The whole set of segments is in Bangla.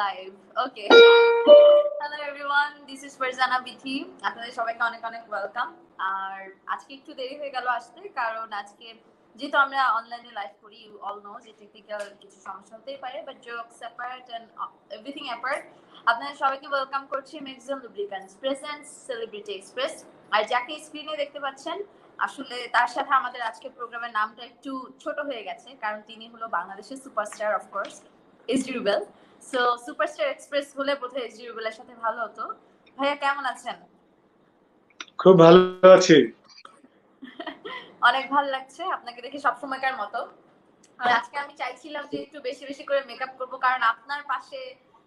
Live okay hello everyone this is Farzana Bithi আপনাদের সবাইকে অনেক অনেক ওয়েলকাম আর আজকে একটু দেরি হয়ে গেল আসতে কারণ আজকে যেহেতু আমরা অনলাইনে লাইভ করি ইউ অল নো যে টেকনিক্যাল কিছু সমস্যা হতেই পারে but jokes apart and everything apart আপনাদের সবাইকে ওয়েলকাম করছি maximum lubricants presents celebrity express আর যাকে স্ক্রিনে দেখতে পাচ্ছেন আসলে তার সাথে আমাদের আজকের প্রোগ্রামের নামটা একটু ছোট হয়ে গেছে কারণ তিনি হলো বাংলাদেশের superstar of course SD Rubel so superstar express হলে বোধহয় এসডি রুবেলের সাথে ভালো হতো ভাইয়া কেমন আছেন খুব ভালো আছি অনেক ভালো লাগছে আপনাকে দেখে সবসময়কার মতো আর আজকে আমি চাইছিলাম যে একটু বেশি বেশি করে মেকআপ করব কারণ আপনার পাশে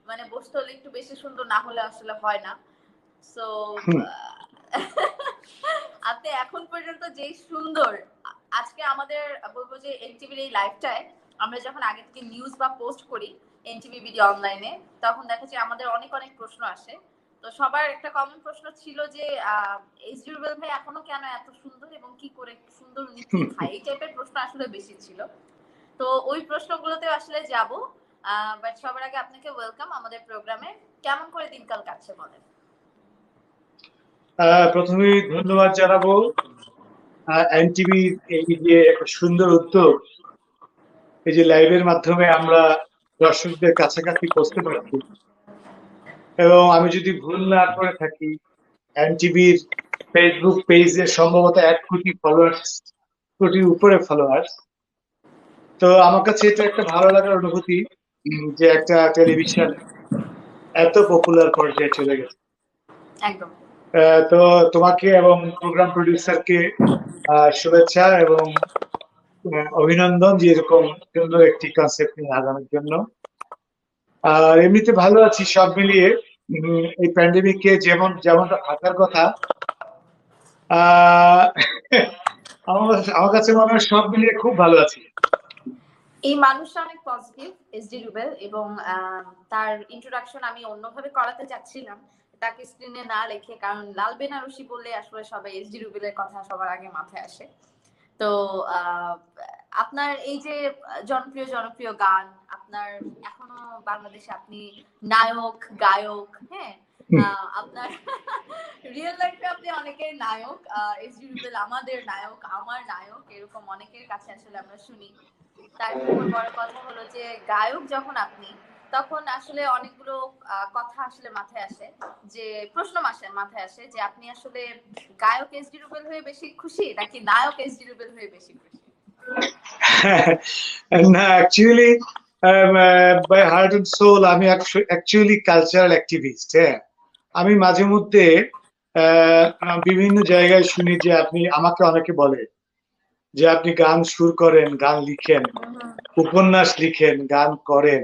মানে বসতে হলে একটু বেশি সুন্দর না হলে আসলে হয় না সো আপনি এখন পর্যন্ত যেই সুন্দর আজকে আমাদের বলবো যে এনটিভির এই লাইভটায় আমরা যখন আগে থেকে নিউজ বা পোস্ট করি এনটিভি ভিডিও অনলাইনে তখন দেখা যায় আমাদের অনেক অনেক প্রশ্ন আসে তো সবার একটা কমন প্রশ্ন ছিল যে এসডি রুবেল ভাই এখনো কেন এত সুন্দর এবং কি করে সুন্দর উনি কি খায় এই টাইপের প্রশ্ন আসলে বেশি ছিল তো ওই প্রশ্নগুলোতে আসলে যাব বাট সবার আগে আপনাকে ওয়েলকাম আমাদের প্রোগ্রামে কেমন করে দিনকাল কাটছে বলেন প্রথমেই ধন্যবাদ জানাবো এনটিভি এই যে একটা সুন্দর উদ্যোগ এই যে লাইভের মাধ্যমে আমরা দর্শকদের কাছাকাছি পৌঁছতে পারছি এবং আমি যদি ভুল না করে থাকি এনটিভির ফেসবুক পেজে সম্ভবত 1 কোটি ফলোয়ার্স কোটির উপরে ফলোয়ার্স তো আমার কাছে এটা একটা ভালো লাগার অনুভূতি যে একটা টেলিভিশন এত পপুলার পর্যায়ে চলে গেছে একদম তো তোমাকে এবং প্রোগ্রাম প্রডিউসারকে শুভেচ্ছা এবং অভিনন্দন যে এরকম সুন্দর একটি কনসেপ্ট নিয়ে আগানোর জন্য আর এমনিতে ভালো আছি সব মিলিয়ে এই প্যান্ডেমিকে যেমনটা থাকার কথা আহ আমার কাছে মনে হয় সব মিলিয়ে খুব ভালো আছি এই মানুষটা অনেক পজিটিভ এসডি রুবেল এবং তার ইন্ট্রোডাকশন আমি অন্যভাবে করাতে চাচ্ছিলাম তাকে স্ক্রিনে না রেখে কারণ লাল বেনারসি বললে আসলে সবাই এসডি রুবেলের কথা সবার আগে মাথায় আসে তো আপনার এই যে জনপ্রিয় জনপ্রিয় গান আপনার এখনো বাংলাদেশে আপনি নায়ক গায়ক হ্যাঁ আপনার রিয়েল লাইফে আপনি অনেকের নায়ক এসডি রুবেল আমাদের নায়ক আমার নায়ক এরকম অনেকের কাছে আসলে আমরা শুনি তার বড় কথা হলো যে গায়ক যখন আপনি তখন আসলে অনেকগুলো কথা আসলে মাথায় আসে যে প্রশ্ন মাথায় আসে যে আপনি আসলে গায়ক এসডি রুবেল হয়ে বেশি খুশি নাকি নায়ক এসডি রুবেল হয়ে বেশি খুশি না actually by heart and soul আমি অ্যাকচুয়ালি কালচারাল অ্যাক্টিভিস্ট হ্যাঁ আমি মাঝে মধ্যে বিভিন্ন জায়গায় শুনি যে আপনি আমাকে অনেকে বলে যে আপনি গান সুর করেন গান লিখেন উপন্যাস লিখেন গান করেন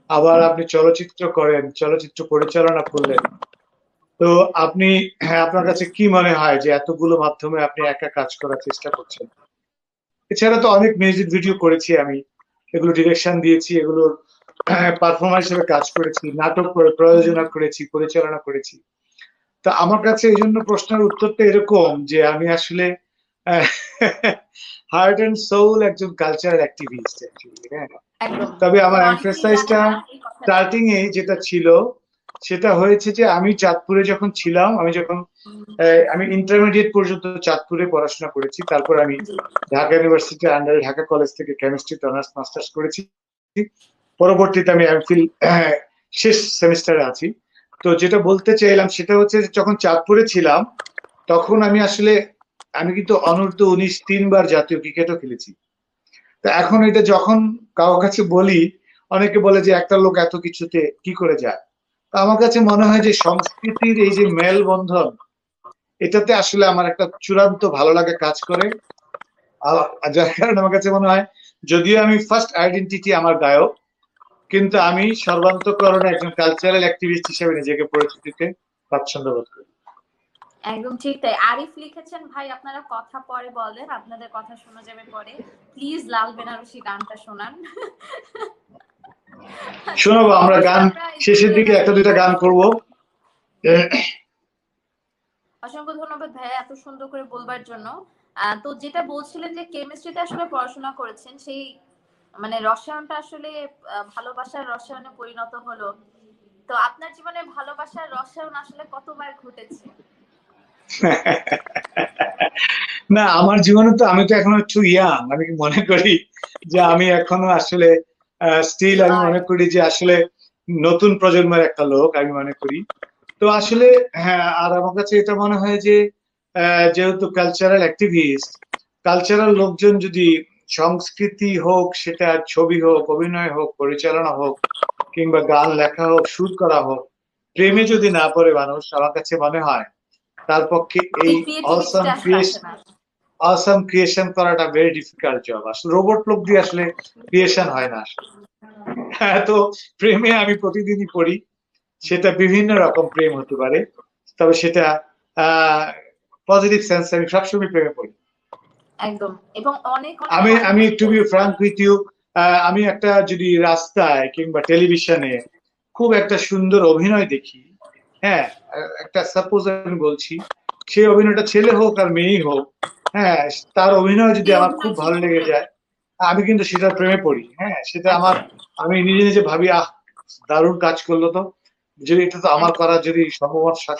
আবার আপনি চলচ্চিত্র করেন চলচ্চিত্র পরিচালনা করলেন তো আপনি আপনার কাছে কি মনে হয় যে এতগুলো মাধ্যমে আপনি একা কাজ করার চেষ্টা করছেন এছাড়া তো অনেক মিউজিক ভিডিও করেছি আমি এগুলো ডিরেকশন দিয়েছি এগুলোর পারফর্মার হিসেবে কাজ করেছি নাটক করে প্রযোজনা করেছি পরিচালনা করেছি তো আমার কাছে এই জন্য প্রশ্নের উত্তরটা এরকম যে আমি আসলে হার্ট এন্ড সোল একজন কালচারাল অ্যাক্টিভিস্ট হ্যাঁ তবে আমার এমফেসাইজটা স্টার্টিং এ যেটা ছিল সেটা হয়েছে যে আমি চাঁদপুরে যখন ছিলাম আমি ইন্টারমিডিয়েট পর্যন্ত চাঁদপুরে পড়াশোনা করেছি তারপর আমি ঢাকা ইউনিভার্সিটির আন্ডারে ঢাকা কলেজ থেকে কেমিস্ট্রিতে অনার্স মাস্টার্স করেছি পরবর্তীতে আমি এমফিল শেষ সেমিস্টারে আছি তো যেটা বলতে চাইলাম সেটা হচ্ছে যখন চাঁদপুরে ছিলাম তখন আমি কিন্তু অনূর্ধ্ব 19 3বার জাতীয় ক্রিকেটও খেলেছি তো এখন এটা যখন কারো কাছে বলি অনেকে বলে যে একটা লোক এত কিছুতে কি করে যায় তো আমার কাছে মনে হয় যে সংস্কৃতির এই যে মেলবন্ধন এটাতে আসলে আমার একটা চূড়ান্ত ভালো লাগে কাজ করে যার কারণে আমার কাছে মনে হয় যদিও আমি ফার্স্ট আইডেন্টিটি আমার গায়ক কিন্তু আমি সর্বান্তকরণে একজন কালচারাল অ্যাক্টিভিস্ট হিসেবে নিজেকে পরিচিতিতে স্বাচ্ছন্দ্য বোধ করি একদম ঠিক তাই আরিফ লিখেছেন ভাই আপনারা কথা পরে বলেন আপনাদের কথা শোনা যাবে পরে প্লিজ লাল বেনারসি গানটা শোনান শোনাবো আমরা গান শেষের দিকে একটা দুইটা গান করব অসংখ্য ধন্যবাদ ভাইয়া এত সুন্দর করে বলবার জন্য তো যেটা বলছিলেন যে কেমিস্ট্রিতে আসলে পড়াশোনা করেছেন সেই মানে রসায়নটা আসলে ভালোবাসার রসায়নে পরিণত হলো। তো আপনার জীবনে ভালোবাসার রসায়ন আসলে কতবার ঘটেছে? না, আমার জীবনে তো আমি তো এখনো একটু ইয়াং, আমি মনে করি যে আমি এখনো আসলে স্টিল আমি মনে করি যে আসলে নতুন প্রজন্মের একটা লোক আমি মনে করি। তো আসলে হ্যাঁ, আর আমার কাছে এটা মনে হয় যে যেহেতু কালচারাল অ্যাক্টিভিস্ট, কালচারাল লোকজন যদি সংস্কৃতি হোক, সেটা ছবি হোক, অভিনয় হোক, পরিচালনা হোক, কিংবা গান লেখা হোক, সুর করা হোক, প্রেমে যদি না পড়ে মানুষ, আমার কাছে মনে হয় তার পক্ষে এই অসাম ক্রিয়েশন করাটা ভেরি ডিফিকাল্ট জব। আসলে রোবট লোক দিয়ে আসলে ক্রিয়েশন হয় না আসলে। হ্যাঁ, তো প্রেমে আমি প্রতিদিনই পড়ি, সেটা বিভিন্ন রকম প্রেম হতে পারে, তবে সেটা পজিটিভ সেন্স আমি সবসময় প্রেমে পড়ি। একদম। এবং অনেক আমি to be frank with you, আমি একটা যদি রাস্তায় কিংবা টেলিভিশনে খুব একটা সুন্দর অভিনয় দেখি, হ্যাঁ, একটা সাপোজ আমি বলছি, সেই অভিনয়টা ছেলে হোক আর মেয়েই হোক, হ্যাঁ, তার অভিনয় যদি আমার খুব ভালো লেগে যায়, আমি কিন্তু সেটার প্রেমে পড়ি। হ্যাঁ, সেটা আমার, আমি নিজে নিজে ভাবি, আহ, দারুণ কাজ করলো তো, যদি এটা তো আমার করার যদি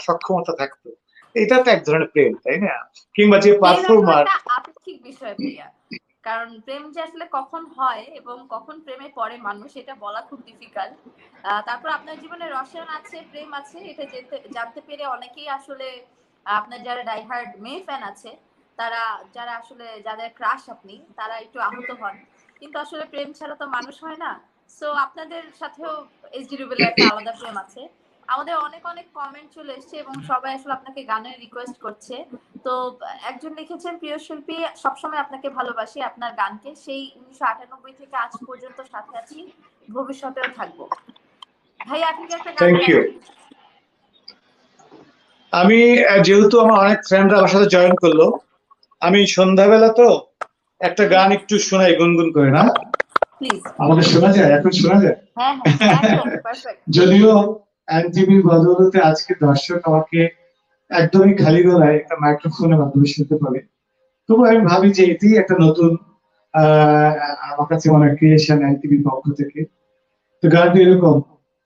সক্ষমতা থাকতো। এটা তো এক ধরনের প্রেম, তাই না? কিংবা যে পারফর্মার, আপেক্ষিক বিষয় ভাইয়া, কারণ প্রেম যে আসলে কখন হয় এবং কখন প্রেমে পড়ে মানুষ, এটা বলা খুব ডিফিকাল্ট। তারপর আপনার জীবনে রসায়ন আছে, প্রেম আছে, এটা জানতে পেরে অনেকেই আসলে আপনার যারা ডাইহার্ড মেয়ে ফ্যান আছে, তারা যারা আসলে যাদের ক্রাশ আপনি, তারা একটু আহত হন। কিন্তু আসলে প্রেম ছাড়া তো মানুষ হয় না। সো আপনাদের সাথেও এসডি রুবেলের একটা আলাদা প্রেম আছে। আমাদের অনেক অনেক কমেন্ট চলে এসছে এবং সবাই আসলে আপনাকে গানের রিকোয়েস্ট করছে। তো একজন লিখেছেন, প্রিয় শিল্পী, সবসময় আপনাকে ভালোবাসি, আপনার গানকে সেই 1998 থেকে আজ পর্যন্ত সাথে আছি, ভবিষ্যতেও থাকবো। ভাই আপনি কি একটা গান? Thank you. আমি যেহেতু আমার অনেক ফ্রেন্ডরা আমার সাথে জয়েন করলো, আমি সন্ধ্যাবেলা তো একটা গান একটু শোনাই গুনগুন করে, না? আমাকে শোনা যায়? এখন শোনা যায়? যদিও এনটিভির বদৌলতে আজকে দর্শক আমাকে একদমই খালি গলায় একটা মাইক্রোফোনের মাধ্যমে শুনতে পাবে, তবু আমি ভাবি যে এটি একটা নতুন আমার কাছে অনেক ক্রিয়েশন এনটিভির পক্ষ থেকে। তো গানটি এরকম: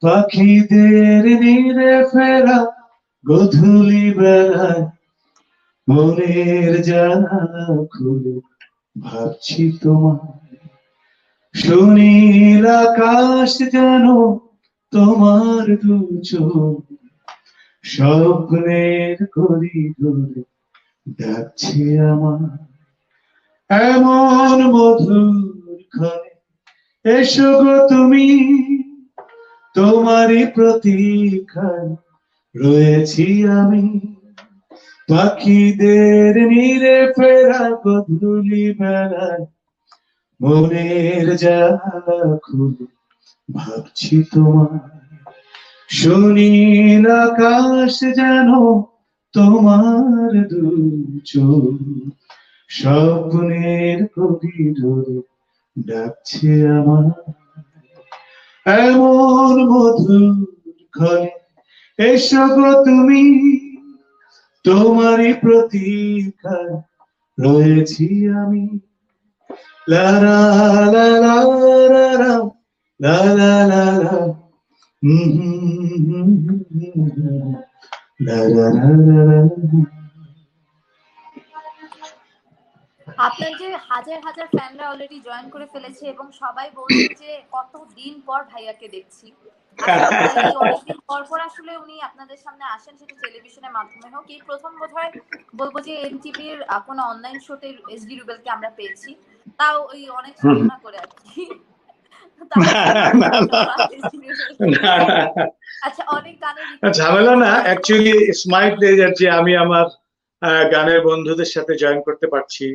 পাখিদের নিরে ফেরা গধূলি বেলায় মনের জানালা খুলে ভাবছি তোমার, সুনীল আকাশ যেন তোমার দু চোখ, স্বপ্নের করিডোরে ডাকছে আমার, এমন মধুর ক্ষণে এসো গো তুমি, তোমারই প্রতীক্ষায় রয়েছি আমি, পাখিদের নিরে ফেরা গধূলি বেলায় মনের জানালা খুলে ভাবছি তোমার, সুনীল আকাশ যেন তোমার দু চোখ, স্বপ্নের করিডোরে ডাকছে আমার, এমন মধুর ক্ষণে এসো গো তুমি, তোমারই প্রতীক্ষায় রয়েছি আমি, লা লা লা লা লা লা লা লা লা, লা লা লা লা। আপনার যে হাজার হাজার ফ্যানরা অলরেডি জয়েন করে ফেলেছে এবং সবাই বলছে যে কতদিন পর ভাইয়াকে দেখছি। এই অনেকদিন পর পর আসলে উনি আপনাদের সামনে আসেন, সেটা টেলিভিশনের মাধ্যমে হোক, এই প্রথম বোধহয় বলবো যে এনটিভির কোনো অনলাইন শোতে এসডি রুবেলকে আমরা পেয়েছি, তাও ওই অনেক সাধনা করে আর কি। আচ্ছা, অনেক গানের ঝামেলা না, অ্যাকচুয়ালি স্মাইট হয়ে যাচ্ছে আমি আমার গানের বন্ধুদের সাথে জয়েন করতে পারছি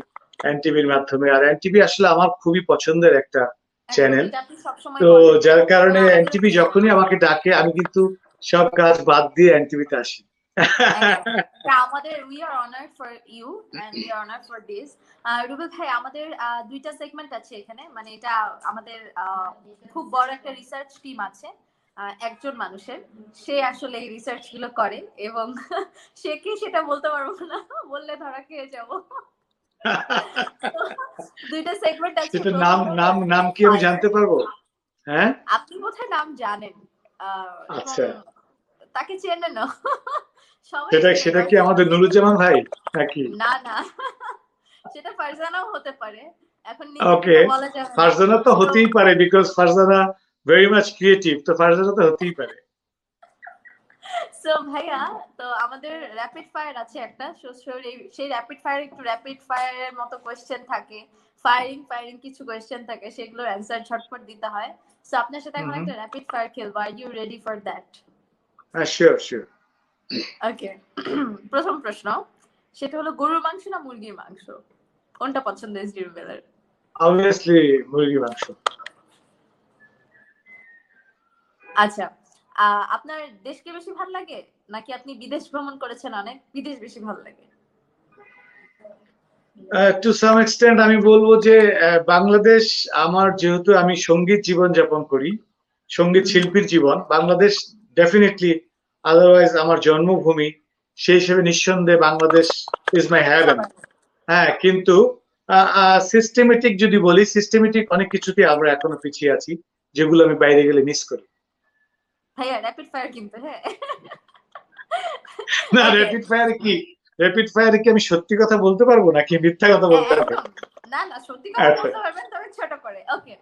এনটিভির মাধ্যমে। আর এনটিভি আসলে আমার খুবই পছন্দের একটা চ্যানেল, তো যার কারণে এনটিভি যখনই আমাকে ডাকে আমি কিন্তু সব কাজ বাদ দিয়ে এনটিভিতে আসি। আমাদের we are honoured for you and we are honoured for this. Rubel ভাই, আমাদের দুইটা সেগমেন্ট আছে এখানে, মানে এটা আমাদের খুব বড় একটা রিসার্চ টিম আছে একজন মানুষের, সে আসলে এই রিসার্চ গুলো করে এবং সে কি সেটা বলতে পারবো না, বললে ধরা খেয়ে যাব। দুইটা সেগমেন্ট আছে। সেটা নাম কি আমি জানতে পারবো? হ্যাঁ, আপনি বোধহয় নাম জানেন। আচ্ছা, তাকে চেনেন না সবাই সেটা কি আমাদের নুরুজ্জামান ভাই নাকি? না না, সেটা ফারজানাও হতে পারে, এখন ওকে, নিজে বলা যাবে না। ফারজানা তো হতেই পারে, because Farzana very much creative, তো ফারজানা তো হতেই পারে। সো ভাইয়া, তো আমাদের র্যাপিড ফায়ার আছে একটা, সেই র্যাপিড ফায়ার একটু র্যাপিড ফায়ারের মতো কোয়েশ্চেন থাকে, ফায়ারিং কিছু কোয়েশ্চেন থাকে, সেগুলোর অ্যান্সার ঝটপট দিতে হয়। সো আপনার সাথে এখন একটা র্যাপিড ফায়ার খেলবো, are you ready for that? Sure sure. ওকে, প্রথম প্রশ্ন, সেটা হলো গরুর মাংস না মুরগির মাংস, কোনটা পছন্দ এসডি রুবেলের? অবভিয়াসলি মুরগির মাংস। আচ্ছা, আপনার দেশকে বেশি ভালো লাগে নাকি আপনি বিদেশ ভ্রমণ করেছেন অনেক, বিদেশ বেশি ভালো লাগে? টু সাম এক্সটেন্ট আমি বলবো যে বাংলাদেশ, আমার যেহেতু আমি সঙ্গীত জীবন যাপন করি, সঙ্গীত শিল্পীর জীবন, বাংলাদেশ ডেফিনেটলি, আদারওয়াইজ আমার জন্মভূমি, সেই হিসেবে নিঃসন্দেহে বাংলাদেশ ইজ মাই হ্যাভেন। হ্যাঁ, কিন্তু সিস্টেমেটিক যদি বলি, সিস্টেমেটিক অনেক কিছুতে আমরা এখনো পিছিয়ে আছি, যেগুলো আমি বাইরে গেলে মিস করি। ভাইয়া র্যাপিড ফায়ার কিন্তু, হ্যাঁ না, র্যাপিড ফায়ারে কি আমি সত্যি কথা বলতে পারবো নাকি মিথ্যা কথা বলতে হবে? না না, সত্যি কথা বলতে পারবেন, তবে ছোট করে। ওকে,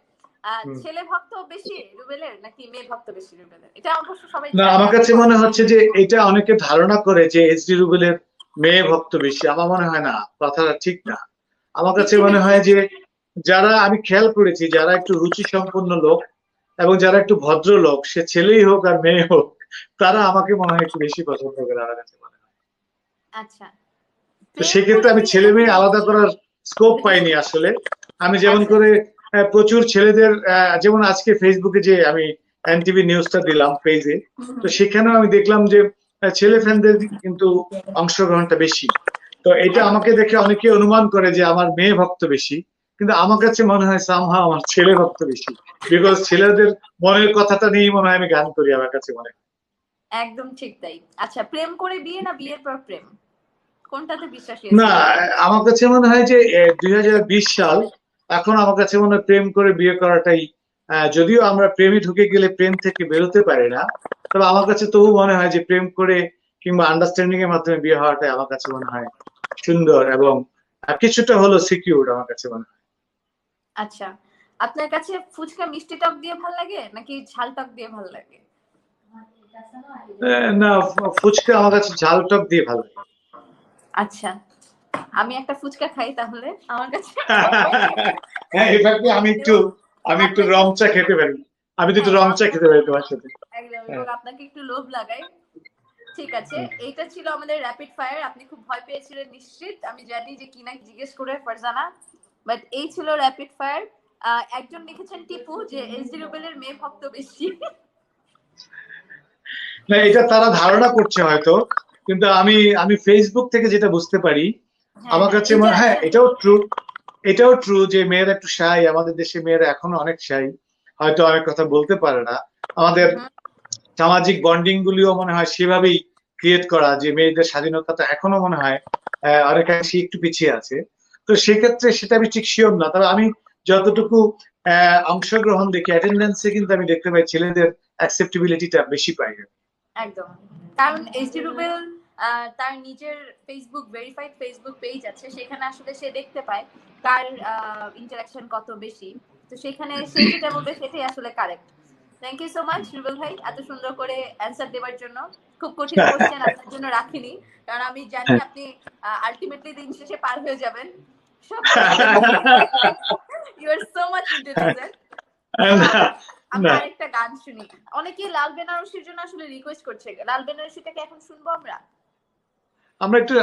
ছেলে ভক্ত বেশি রুবেলের নাকি মেয়ে ভক্ত বেশি রুবেলের? এটা অবশ্য সবাই না, আমার কাছে মনে হচ্ছে যে এটা অনেকে ধারণা করে যে এসডি রুবেলের মেয়ে ভক্ত বেশি। আমার মনে হয় না, কথাটা ঠিক না। আমার কাছে মনে হয় যে যারা, আমি খেয়াল করেছি, যারা একটু রুচি সম্পন্ন লোক এবং যারা একটু ভদ্র লোক, সে ছেলেই হোক আর মেয়ে হোক, তারা আমাকে মনে হয় একটু বেশি পছন্দ করে, আমার কাছে মনে হয়। আচ্ছা, তো সেক্ষেত্রে আমি ছেলে মেয়ে আলাদা করার স্কোপ পাইনি আসলে। আমি যেমন করে প্রচুর ছেলেদের, যেমন আজকে ফেসবুকে যে আমি এনটিভি নিউজটা দিলাম পেজে, তো সেখানেও আমি দেখলাম যে ছেলে ফ্যানদের কিন্তু অংশগ্রহণটা বেশি। তো এটা আমাকে দেখে অনেকে অনুমান করে যে আমার মেয়ে ভক্ত বেশি, কিন্তু আমার কাছে মনে হয় সামহাও আমার ছেলে ভক্ত বেশি, বিকজ ছেলেদের মনের কথাটা নিয়েই মনে হয় আমি গান করি, আমার কাছে মনে হয়। একদম ঠিক তাই। আচ্ছা, প্রেম করে বিয়ে না বিয়ের পর প্রেম, কোনটাতে বিশ্বাসী? না, আমার কাছে মনে হয় যে 2020 সাল, এখন আমার কাছে মনে হয় প্রেম করে বিয়ে করাটাই, যদিও আমরা প্রেমে ঢুকে গেলে প্রেম থেকে বেরোতে পারি না, তবে আমার কাছে তবু মনে হয় যে প্রেম করে কিংবা আন্ডারস্ট্যান্ডিং এর মাধ্যমে বিয়ে হওয়াটাই আমার কাছে মনে হয় সুন্দর এবং কিছুটা হলো সিকিউর, আমার কাছে মনে হয়। আচ্ছা, আপনার কাছে ফুচকা মিষ্টি টক দিয়ে ভালো লাগে নাকি ঝাল টক দিয়ে ভালো লাগে? না, ফুচকা আমার কাছে ঝাল টক দিয়ে ভালো লাগে। আচ্ছা, আমি একটা ফুচকা খাই তাহলে, আমার কাছে হ্যাঁ, এভাবে আমি একটু রং চা খেতে পারি, আমি তো একটু রং চা খেতে পারি তোমার সাথে। একদম, এবং আপনাকে একটু লোভ লাগাই। ঠিক আছে, এইটা ছিল আমাদের র্যাপিড ফায়ার। আপনি খুব ভয় পেয়েছিলেন নিশ্চিত, আমি জানি যে কি না জিজ্ঞেস করে ফারজানা, বাট এই ছিল র্যাপিড ফায়ার। একজন লিখেছেন টিপু যে এসডি রুবেলের মেয়ে ভক্ত বেশি। না, এটা তারা ধারণা করছে হয়তো, কিন্তু আমি ফেসবুক থেকে যেটা বুঝতে পারি, আমার কাছে মনে হয় এটাও ট্রু যে মেয়েরা একটু শাই, আমাদের দেশে মেয়েরা এখনো অনেক শাই, হয়তো অনেক কথা বলতে পারে না। আমাদের সামাজিক বন্ডিং গুলিও মনে হয় সেভাবেই ক্রিয়েট করা, যে মেয়েদের স্বাধীনতাটা এখনো মনে হয় অনেকাংশে একটু পিছিয়ে আছে। তো সেক্ষেত্রে সেটা আমি ঠিক শিওর না, তবে আমি যতটুকু অংশগ্রহণ দেখি, অ্যাটেন্ডেন্সে কিন্তু আমি দেখতে পাই ছেলেদের অ্যাকসেপ্টেবিলিটিটা বেশি পাই। একদম, কারণ এসডি রুবেল তার নিজের ফেসবুক ভেরিফাইড ফেসবুক পেজ আছে, সেখানে আসলে সে দেখতে পায় কার ইন্টারাকশন কত বেশি, তো সেখানে সে যেটা বলবে সেটাই আসলে correct. Thank you so much Rubel ভাই, এত সুন্দর করে অ্যান্সার দেওয়ার জন্য। খুব কঠিন কোশ্চেন আপনার জন্য রাখিনি, কারণ আমি জানি আপনি আলটিমেটলি দিন শেষে পার হয়ে যাবেন। You are so much intelligent. আমরা আরেকটা গান শুনি, অনেকে লাল বেনারসির জন্য আসলে রিকোয়েস্ট করছে, লাল বেনারসিটাকে এখন শুনবো আমরা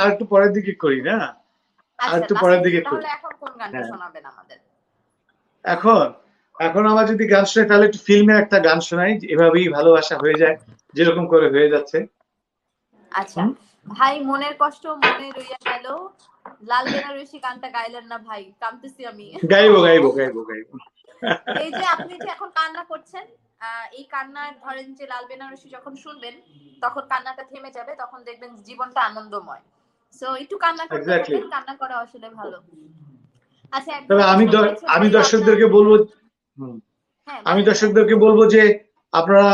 আরেকটু পরের দিকে করি না? আরেকটু পরের দিকে করি। তাহলে এখন কোন গানটা শোনাবেন আমাদের? এখন আমার যদি গান শোনাই, তাহলে একটু ফিল্মের একটা গান শোনাই, এভাবেই ভালোবাসা হয়ে যায় যেরকম করে হয়ে যাচ্ছে। আচ্ছা ভাই, মনের কষ্ট মনে রইয়া গেল, লাল বেনারসি গানটা গাইলেন না ভাই, কাঁদতেছি আমি। গাইবো। এই যে আপনি যে এখন কান্না করছেন, এই কান্নার ধরেন যে লাল বেনারসি যখন শুনবেন তখন কান্নাটা থেমে যাবে, তখন দেখবেন জীবনটা আনন্দময়। সো একটু কান্না করতে থাকেন, কান্না করা আসলে ভালো। আচ্ছা, তবে আমি দর্শকদেরকে বলবো, আমি দর্শকদেরকে বলবো যে আপনারা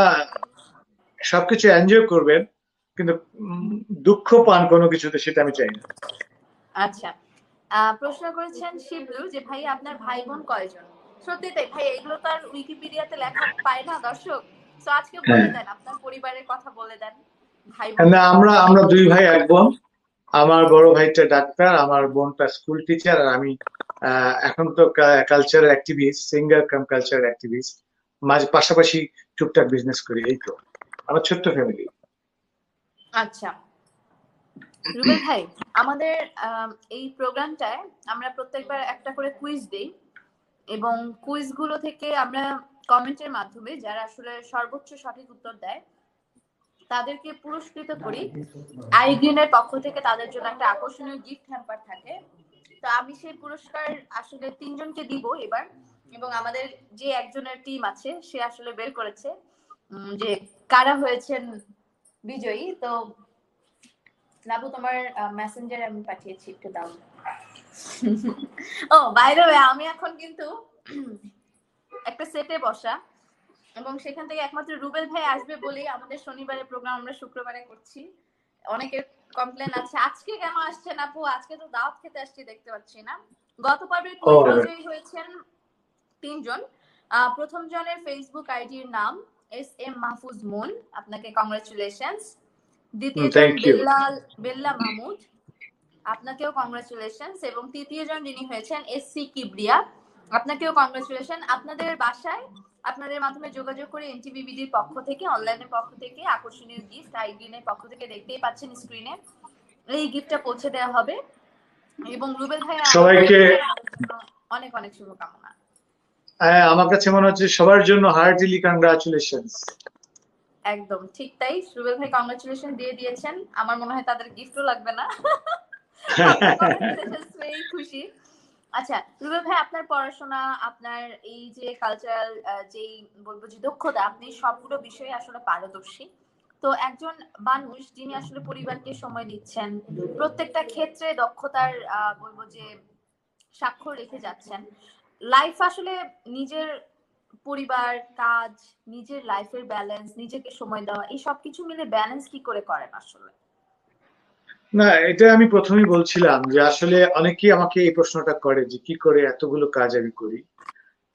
সবকিছু এনজয় করবেন, কিন্তু দুঃখ পান কোনো কিছুতে, সেটা আমি চাই না। আচ্ছা, প্রশ্ন করেছেন শিবলু যে ভাই আপনার ভাই বোন কয়জন? সত্যি তাই ভাই, এগুলো তো আর উইকিপিডিয়াতে লেখা পায় না দর্শক। তো আজকে বলে দেন, আপনার পরিবারের কথা বলে দেন। ভাই বোন না, আমরা 2 ভাই 1 বোন। আমার বড় ভাইটা ডাক্তার, আমার বোনটা স্কুল টিচার, আর আমি এখন তো কালচারাল অ্যাক্টিভিস্ট, সিঙ্গার কাম কালচারাল অ্যাক্টিভিস্ট। মাঝে পাশাপাশি টুকটাক বিজনেস করি, এই তো আমার ছোট্ট ফ্যামিলি। আচ্ছা রুবেল ভাই, আমাদের এই প্রোগ্রামটায় আমরা প্রত্যেকবার একটা করে কুইজ দেই, এবং কুইজগুলো থেকে আমরা কমেন্টের মাধ্যমে যারা আসলে সর্বোচ্চ সঠিক উত্তর দেয় তাদেরকে পুরস্কৃত করি। আইগ্রিনের পক্ষ থেকে তাদের জন্য একটা আকর্ষণীয় গিফট হ্যাম্পার থাকে। তো আমি সেই পুরস্কার আসলে 3 জনকে দিব এবার, এবং আমাদের যে একজনের টিম আছে সে আসলে বের করেছে যে কারা হয়েছেন বিজয়ী। তো লাবু, তোমার মেসেঞ্জারে আমি পাঠিয়েছি, একটু দাও। ও বাই দ্য ওয়ে, আমি এখন কিন্তু একটা সেটে বসা, এবং সেখান থেকে একমাত্র রুবেল ভাই আসবে বলেই আমাদের শনিবারের প্রোগ্রাম আমরা শুক্রবারে করছি। অনেকের কমপ্লেন আছে আজকে কেন আসছেন আপু, আজকে তো দাওয়াত খেতে আসছি, দেখতে পাচ্ছি না। গত পর্বের কুইজ বিজয়ী হয়েছেন 3 জন। প্রথম জনের ফেসবুক আইডির নাম SM মাহফুজ মুন, আপনাকে কংগ্রাচুলেশনস। দ্বিতীয় জন বেল্লা মাহমুদ, আপনাকেও কংগ্রাচুলেশনস। এবং তৃতীয় জন যিনি হয়েছেন SC কিবরিয়া, আপনাকেও কংগ্রাচুলেশন। আপনাদের বাসায় আপনাদের মাধ্যমে যোগাযোগ করে এনটিভিবিডির পক্ষ থেকে, অনলাইনের পক্ষ থেকে আকর্ষণীয় গিফট আইগ্রিনের পক্ষ থেকে দেখতেই পাচ্ছেন স্ক্রিনে, এই গিফটটা পৌঁছে দেওয়া হবে। এবং রুবেল ভাই সবাইকে অনেক অনেক শুভকামনা। আমার কাছে মনে হচ্ছে সবার জন্য হার্টিলি কংগ্রাচুলেশনস। একদম ঠিক তাই, রুবেল ভাই কংগ্রাচুলেশন দিয়ে দিয়েছেন, আমার মনে হয় তাদের গিফটও লাগবে না। খুশি। আচ্ছা রুবেল ভাই, আপনার পড়াশোনা, আপনার এই যে কালচারাল যেই বলবো যে দক্ষতা, আপনি সবগুলো বিষয়ে আসলে পারদর্শী। তো একজন মানুষ যিনি আসলে পরিবারকে সময় দিচ্ছেন, প্রত্যেকটা ক্ষেত্রে দক্ষতার বলবো যে স্বাক্ষর রেখে যাচ্ছেন, লাইফ আসলে নিজের পরিবার, কাজ, নিজের লাইফের ব্যালেন্স, নিজেকে সময় দেওয়া, এই সবকিছু মিলে ব্যালেন্স কি করে করেন আসলে? না, এটা আমি প্রথমেই বলছিলাম যে আসলে অনেকেই আমাকে এই প্রশ্নটা করে যে কি করে এতগুলো কাজ আমি করি।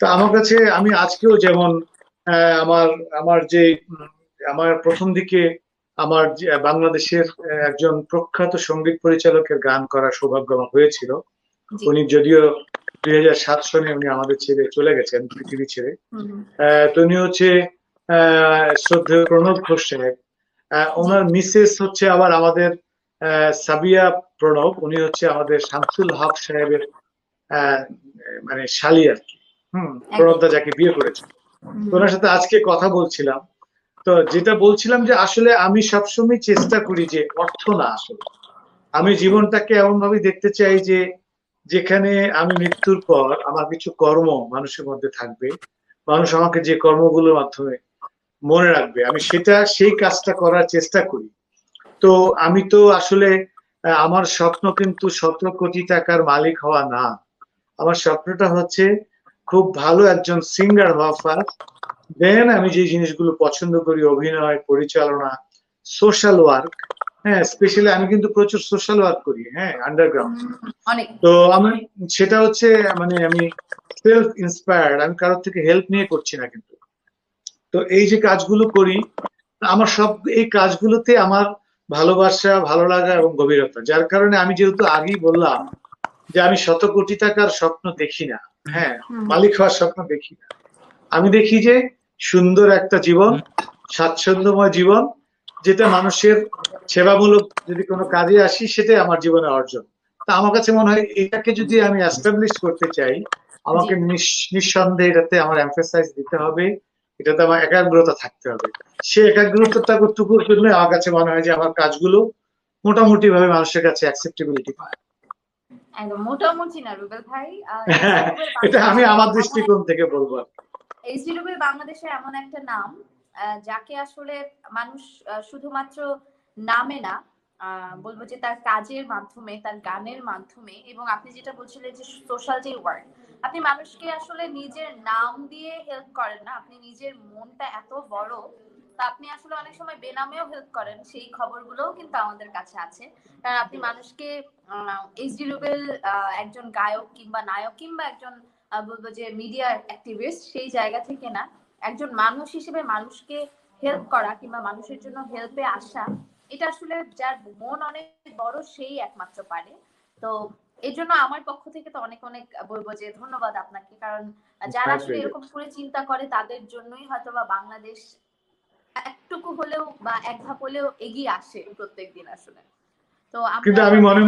তো আমার কাছে, আমি আজকেও যেমন আমার আমার যে আমার প্রথম দিকে আমার বাংলাদেশের একজন প্রখ্যাত সঙ্গীত পরিচালকের গান করার সৌভাগ্য আমার হয়েছিল। উনি যদিও 2007 সনে উনি আমাদের ছেড়ে চলে গেছেন, পৃথিবী ছেড়ে। তো উনি হচ্ছে শ্রদ্ধেয় প্রণব ঘোষ সাহেব। ওনার মিসেস হচ্ছে আবার আমাদের সাবিয়া প্রণব, উনি হচ্ছে আমাদের শামসুল হক সাহেবের মানে শালী আর কি। প্রণবদা যাকে বিয়ে করেছেন, ওনার সাথে আজকে কথা বলছিলাম। তো যেটা বলছিলাম যে আসলে আমি সবসময় চেষ্টা করি যে অর্থ না, আসলে আমি জীবনটাকে এমন ভাবে দেখতে চাই যে যেখানে আমি মৃত্যুর পর আমার কিছু কর্ম মানুষের মধ্যে থাকবে, মানুষ আমাকে যে কর্মগুলোর মাধ্যমে মনে রাখবে, আমি সেই কাজটা করার চেষ্টা করি। তো আমি তো আসলে আমার স্বপ্ন কিন্তু 17 কোটি টাকার মালিক হওয়া না। আমার স্বপ্নটা হচ্ছে খুব ভালো একজন সিঙ্গার হওয়া ফার্স্ট, দেন আমি যে জিনিসগুলো পছন্দ করি, অভিনয়, পরিচালনা, সোশ্যাল ওয়ার্ক। হ্যাঁ, স্পেশালি আমি কিন্তু প্রচুর সোশ্যাল ওয়ার্ক করি, হ্যাঁ, আন্ডারগ্রাউন্ড। তো আমি সেটা হচ্ছে মানে আমি সেলফ ইন্সপায়ার্ড, আমি কারোর থেকে হেল্প নিয়ে করছি না কিন্তু। তো এই যে কাজগুলো করি, আমার সব এই কাজগুলোতে আমার ভালোবাসা, ভালো লাগা এবং গভীরতা, যার কারণে আমি যেহেতু আগেই বললাম যে আমি 100 কোটি টাকার স্বপ্ন দেখি না, হ্যাঁ, মালিক হওয়ার স্বপ্ন দেখি না। আমি দেখি যে সুন্দর একটা জীবন, স্বাচ্ছন্দ্যময় জীবন, যেটা মানুষের সেবামূলক যদি কোনো কাজে আসি, সেটাই আমার জীবনের অর্জন। তা আমার কাছে মনে হয় এটাকে যদি আমি এস্টাবলিশ করতে চাই, আমাকে নিঃসন্দেহে এটাতে আমার এমফাসাইজ দিতে হবে, এটাতে আমার একাগ্রতা থাকতে হবে। সে একাগ্রতাটুকুর জন্য আমার কাছে মনে হয় যে আমার কাজগুলো মোটামুটি ভাবে মানুষের কাছে অ্যাকসেপ্টেবিলিটি পায়। মোটামুটি না রুবেল ভাই, এটা আমি আমার দৃষ্টিকোণ থেকে বলবো। এসডি রুবেল বাংলাদেশে এমন একটা নাম যাকে আসলে মানুষ শুধুমাত্র নামে না, বলবো যে তার কাজের মাধ্যমে, তার গানের মাধ্যমে, এবং আপনি যেটা বলছিলেন যে সোশ্যাল যে ওয়ার্ক, আপনি মানুষকে আসলে নিজের নাম দিয়ে হেল্প করেন না, আপনি নিজের মনটা এত বড়, তা আপনি আসলে অনেক সময় বেনামেও হেল্প করেন, সেই খবরগুলোও কিন্তু আমাদের কাছে আছে। কারণ আপনি মানুষকে এইচডি রুবেল একজন গায়ক কিংবা নায়ক কিংবা একজন বলবো যে মিডিয়া অ্যাক্টিভিস্ট সেই জায়গা থেকে না, একজন মানুষ হিসেবে মানুষকে হেল্প করা কিংবা মানুষের জন্য হেল্পে আসা, এটা আসলে যার মন অনেক বড় সেই একমাত্র পারে। তো এই জন্য আমার পক্ষ থেকে তো অনেক অনেক বলবো যে ধন্যবাদ আপনাকে, কারণ যারা আসলে এরকম করে চিন্তা করে তাদের জন্যই হয়তো বা বাংলাদেশ একটুকু হলেও বা এক ধাপ হলেও এগিয়ে আসে প্রত্যেকদিন আসলে। তো কিন্তু আমি মনে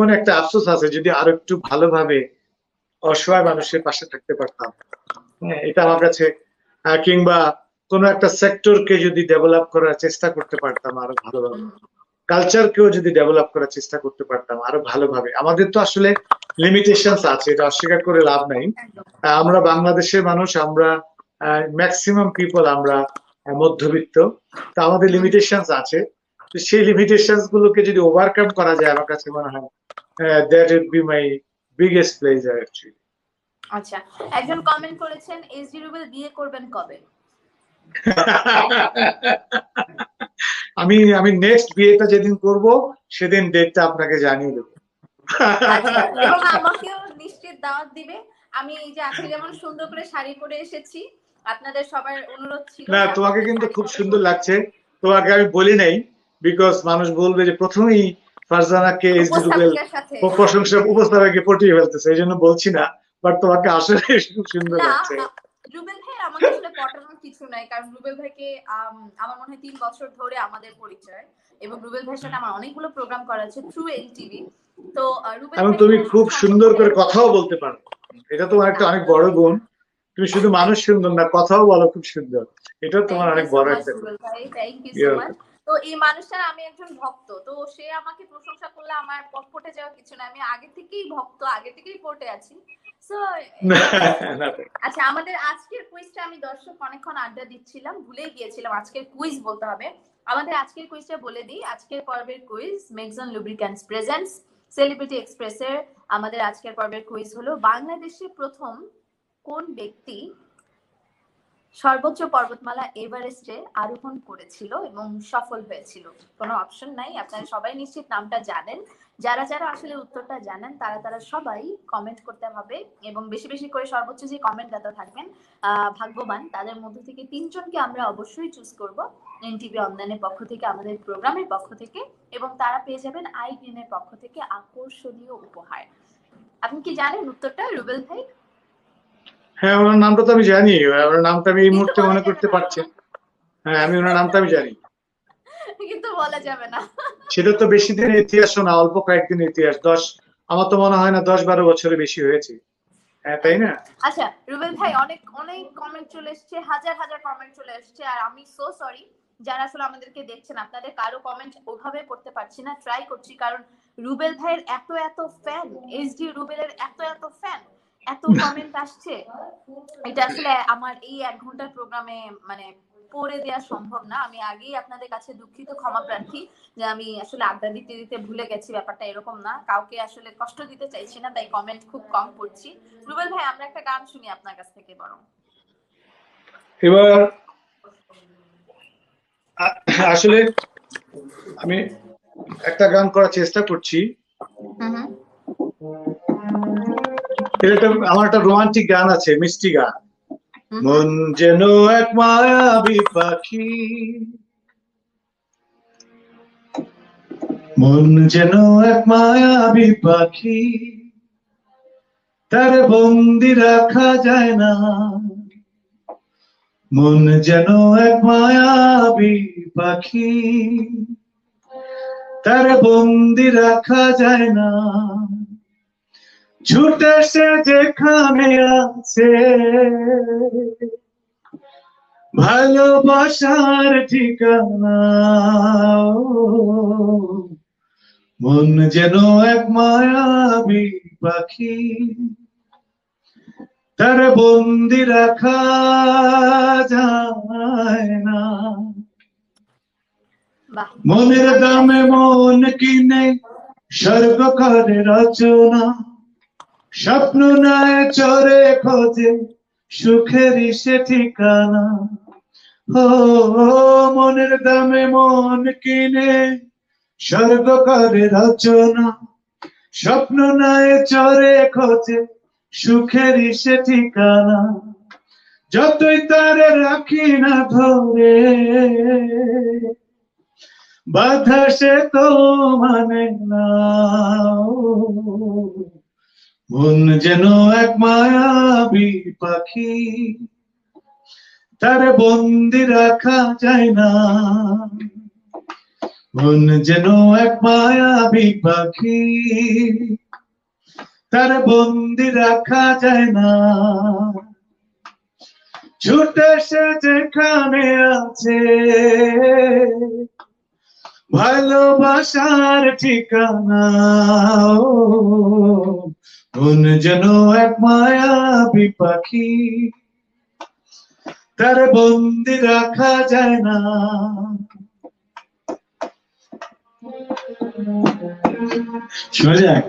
মনে একটা আফসোস আছে, যদি আরো একটু ভালোভাবে অসহায় মানুষের পাশে থাকতে পারতাম, হ্যাঁ, এটা আমার কাছে, কিংবা কোন একটা সেক্টরকে যদি ডেভেলপ করার চেষ্টা করতে পারতাম আরো ভালোভাবে, কালচারকেও যদি ডেভেলপ করার চেষ্টা করতে পারতাম আরো ভালোভাবে। আমাদের তো আসলে লিমিটেশনস আছে, এটা অস্বীকার করে লাভ নাই। আমরা বাংলাদেশের মানুষ, আমরা ম্যাক্সিমাম পিপল আমরা মধ্যবিত্ত, তো আমাদের লিমিটেশনস আছে। তো সেই লিমিটেশনস গুলোকে যদি ওভারকাম করা যায়, আমার কাছে মনে হয় that would be my biggest pleasure actually. আচ্ছা, একজন কমেন্ট করেছেন এসডি রুবেল বিয়ে করবেন কবে? আমি আমি নেক্সট বিয়েটা যেদিন করব সেদিন ডেটটা আপনাকে জানিয়ে দেবো। আচ্ছা, এবং আমাকেও নিশ্চিত দাওয়াত দিবে। আমি এই যে আজকে যেমন সুন্দর করে শাড়ি পরে এসেছি, আপনাদের সবার অনুরোধ ছিল। না, তোমাকে কিন্তু খুব সুন্দর লাগছে। তোমাকে আমি বলি নাই, বিকজ মানুষ বলবে যে প্রথমেই ফারজানাকে এসডি রুবেল প্রশংসা উপস্থাপকে পটিয়ে ফেলতেছে, এই জন্য বলছি না, বাট তোমাকে আসলে খুব সুন্দর লাগছে। রুবেল ভাই আমাকে আসলে পটানোর কিছু নাই, কারণ রুবেল ভাইকে আমার মনে হয় 3 বছর ধরে আমাদের পরিচয়, এবং রুবেল ভাইয়ের সাথে আমার অনেকগুলো প্রোগ্রাম করা আছে থ্রু এনটিভি। তো রুবেল এবং তুমি খুব সুন্দর করে কথাও বলতে পারো, এটা তোমার একটা অনেক বড় গুণ। তুমি শুধু মানুষ সুন্দর না, কথাও বলো খুব সুন্দর, এটা তোমার অনেক বড় একটা গুণ। Thank you so much. তো এই মানুষটার আমি একজন ভক্ত, তো সে আমাকে প্রশংসা করলে আমার পটপটে যাওয়া কিছু না, আমি আগে থেকেই ভক্ত, আগে থেকেই পটে আছি। আচ্ছা, আমাদের আজকের কুইজটা, আমি দর্শক অনেকক্ষণ আড্ডা দিচ্ছিলাম, ভুলে গিয়েছিলাম আজকের কুইজ বলতে হবে। আমাদের আজকের কুইজটা বলে দিই। আজকের পর্বের কুইজ মেক্সন লুব্রিক্যান্টস প্রেজেন্টস সেলিব্রিটি এক্সপ্রেসের আমাদের আজকের পর্বের কুইজ হলো, বাংলাদেশে প্রথম কোন ব্যক্তি সর্বোচ্চ পর্বতমালা এভারেস্টে আরোহণ করেছিল এবং সফল হয়েছিল? কোনো অপশন নাই, আপনারা সবাই নিশ্চিত নামটা জানেন। যারা যারা আসলে উত্তরটা জানেন তারা তারা সবাই কমেন্ট করতে হবে, এবং বেশি বেশি করে সর্বোচ্চ যে কমেন্টদাতা থাকবেন ভাগ্যবান, তাদের মধ্য থেকে 3 জনকে আমরা অবশ্যই চুজ করব এনটিভি অনলাইনের পক্ষ থেকে, আমাদের প্রোগ্রামের পক্ষ থেকে, এবং তারা পেয়ে যাবেন আই গ্রিনের পক্ষ থেকে আকর্ষণীয় উপহার। আপনি কি জানেন উত্তরটা রুবেল ভাই? হ্যাঁ, ওনার নামটা তো আমি জানি, ওনার নামটা আমি এই মুহূর্তে মনে করতে পারছি। হ্যাঁ, আমি ওনার নামটা আমি জানি, কিন্তু বলা যাবে না। সেটা তো বেশি দিনের ইতিহাস না, অল্প কয়েকদিনের ইতিহাস, আমার তো মনে হয় না 10-12 বছরের বেশি হয়েছে, হ্যাঁ তাই না? আচ্ছা রুবেল ভাই, অনেক অনেক কমেন্ট চলে এসেছে, হাজার হাজার কমেন্ট চলে এসেছে, আর আমি সো সরি যারা আসলে আমাদেরকে দেখছেন, আপনাদের কারো কমেন্ট ওভাবে পড়তে পারছি না, ট্রাই করছি, কারণ রুবেল ভাইয়ের এত এত ফ্যান, এইচডি রুবেলের এত এত ফ্যান, এত কমেন্ট আসছে, এটা আসলে আমার এই 1 ঘন্টার প্রোগ্রামে মানে পড়ে দেওয়া সম্ভব না। আমি আগেই আপনাদের কাছে দুঃখিত, ক্ষমা প্রার্থী, যে আমি আসলে আড্ডা দিতে দিতে ভুলে গেছি, ব্যাপারটা এরকম না, কাউকে আসলে কষ্ট দিতে চাইছি না, তাই কমেন্ট খুব কম পড়ছি। রুবেল ভাই, আমরা একটা গান শুনি আপনার কাছ থেকে বরং। এবার আসলে আমি একটা গান করার চেষ্টা করছি, এটা আমার একটা রোমান্টিক গান আছে, মিষ্টি গান। মন যেন এক মায়াবী পাখি, মন যেন এক মায়াবী পাখি, তার বন্দি রাখা যায় না। মন যেন এক মায়াবী পাখি, তার বন্দি রাখা যায় না। ছুটে সে যেখানে আছে ভালোবাসার ঠিকানা, মন যেন এক মায়াবী পাখি, তার বন্দি রাখা যায় না। মনের দামে মন কিনে স্বর্গ করে রচনা, স্বপ্ন নয় চরে খোঁজে সুখেরই সে ঠিকানা। ও মনের দামে মন কিনে স্বর্গ করে রচনা, স্বপ্ন নয় চরে খোঁজে সুখেরই সে ঠিকানা। যতই তারে রাখি না ধরে বাধা সে তো মানে না। মন যেন এক মায়াবী পাখি, তারে বন্দি রাখা যায় না। মন যেন এক মায়াবী পাখি, তারে বন্দি রাখা যায় না। ছুটে সে যেখানে আছে ভালোবাসার ঠিকানা। মন যেন এক মায়াবী পাখি, তার বন্দি রাখা যায় না। শোনা যায়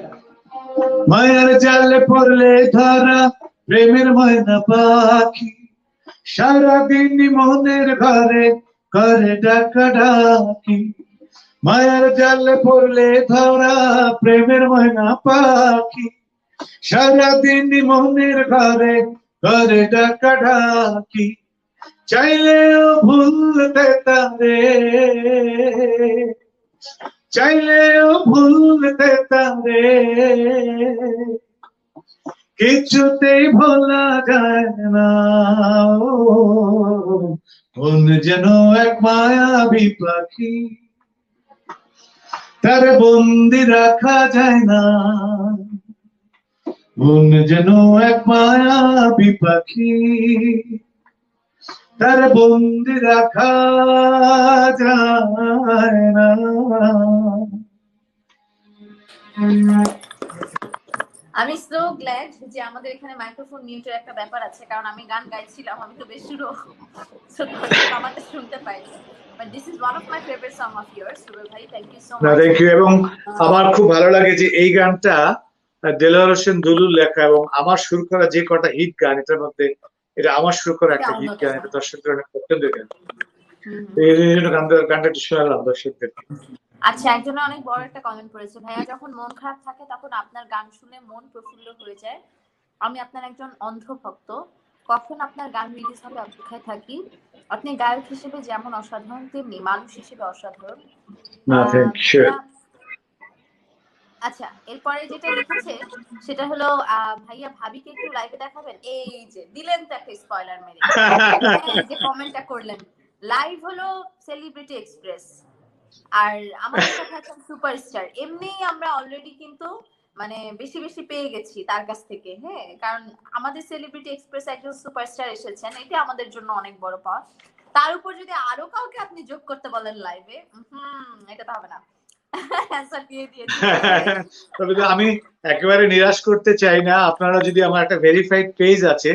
মায়ার জালে পড়লে ধরা প্রেমের ময়না পাখি, সারাদিন মনের ঘরে করে ডাকা ডাকি। মায়ার জালে পড়লে ধরা প্রেমের ময়না পাখি, সারাদিন মনের ঘরে করে ডাকা ডাকি। চাইলেও ভুলতে তারে, চাইলেও ভুলতে তারে কিছুতেই ভোলা যায় না। মন যেন এক মায়াবী পাখি, তার বন্দি রাখা যায় না। মন যেন এক মায়াবী পাখি, তার বন্দি রাখা যায় না। আমি সো গ্ল্যাড যে আমাদের এখানে মাইক্রোফোন মিউটের একটা ব্যাপার আছে, কারণ আমি গান গাইছিলাম, আমি তো বেশ শুরু আমাকে শুনতে পাইনি। But this is one of my favorite song of yours, Rubel ভাই, thank you so much. Thank you. এবং আমার খুব ভালো লাগে যে এই গানটা দেলোয়ার হোসেন দুলুর লেখা এবং আমার সুর করা যে কটা হিট গান এটার মধ্যে এটা আমার সুর করা একটা হিট গান, এটা দর্শকদের অনেক পছন্দের গান। এই জন্য গানটা একটু শোনালাম দর্শকদের। আচ্ছা, একজনে অনেক বড় একটা কমেন্ট করেছে, ভাইয়া যখন মন খারাপ থাকে তখন আপনার গান শুনে মন প্রফুল্ল হয়ে যায়। আমি আপনার একজন অন্ধ ভক্ত, কখন আপনার গান রিলিজ হবে অপেক্ষায় থাকি। আপনি গায়ক হিসেবে যেমন অসাধারণ, তেমনি মানুষ হিসেবে অসাধারণ। আচ্ছা, এরপরে যেটা লিখেছে সেটা হলো ভাইয়া ভাবিকে একটু লাইভে দেখাবেন। এই যে দিলেন তো একটা স্পয়লার মেরে, যে কমেন্টটা করলেন। লাইভ হলো সেলিব্রিটি এক্সপ্রেস, আর আমাদের সাথে আছেন সুপারস্টার। এমনিই আমরা অলরেডি কিন্তু মানে বেশি বেশি পেয়ে গেছি তার কাছ থেকে, হ্যাঁ, কারণ আমাদের সেলিব্রিটি এক্সপ্রেস একজন সুপারস্টার এসেছেন, এটা আমাদের জন্য অনেক বড় পাওয়া। তার উপর যদি আরো কাউকে আপনি যোগ করতে বলেন লাইভে, এটা তো হবে না। তবে আমি একেবারে নিরাশ করতে চাই না। আপনারা যদি আমার একটা ভেরিফাইড পেজ আছে,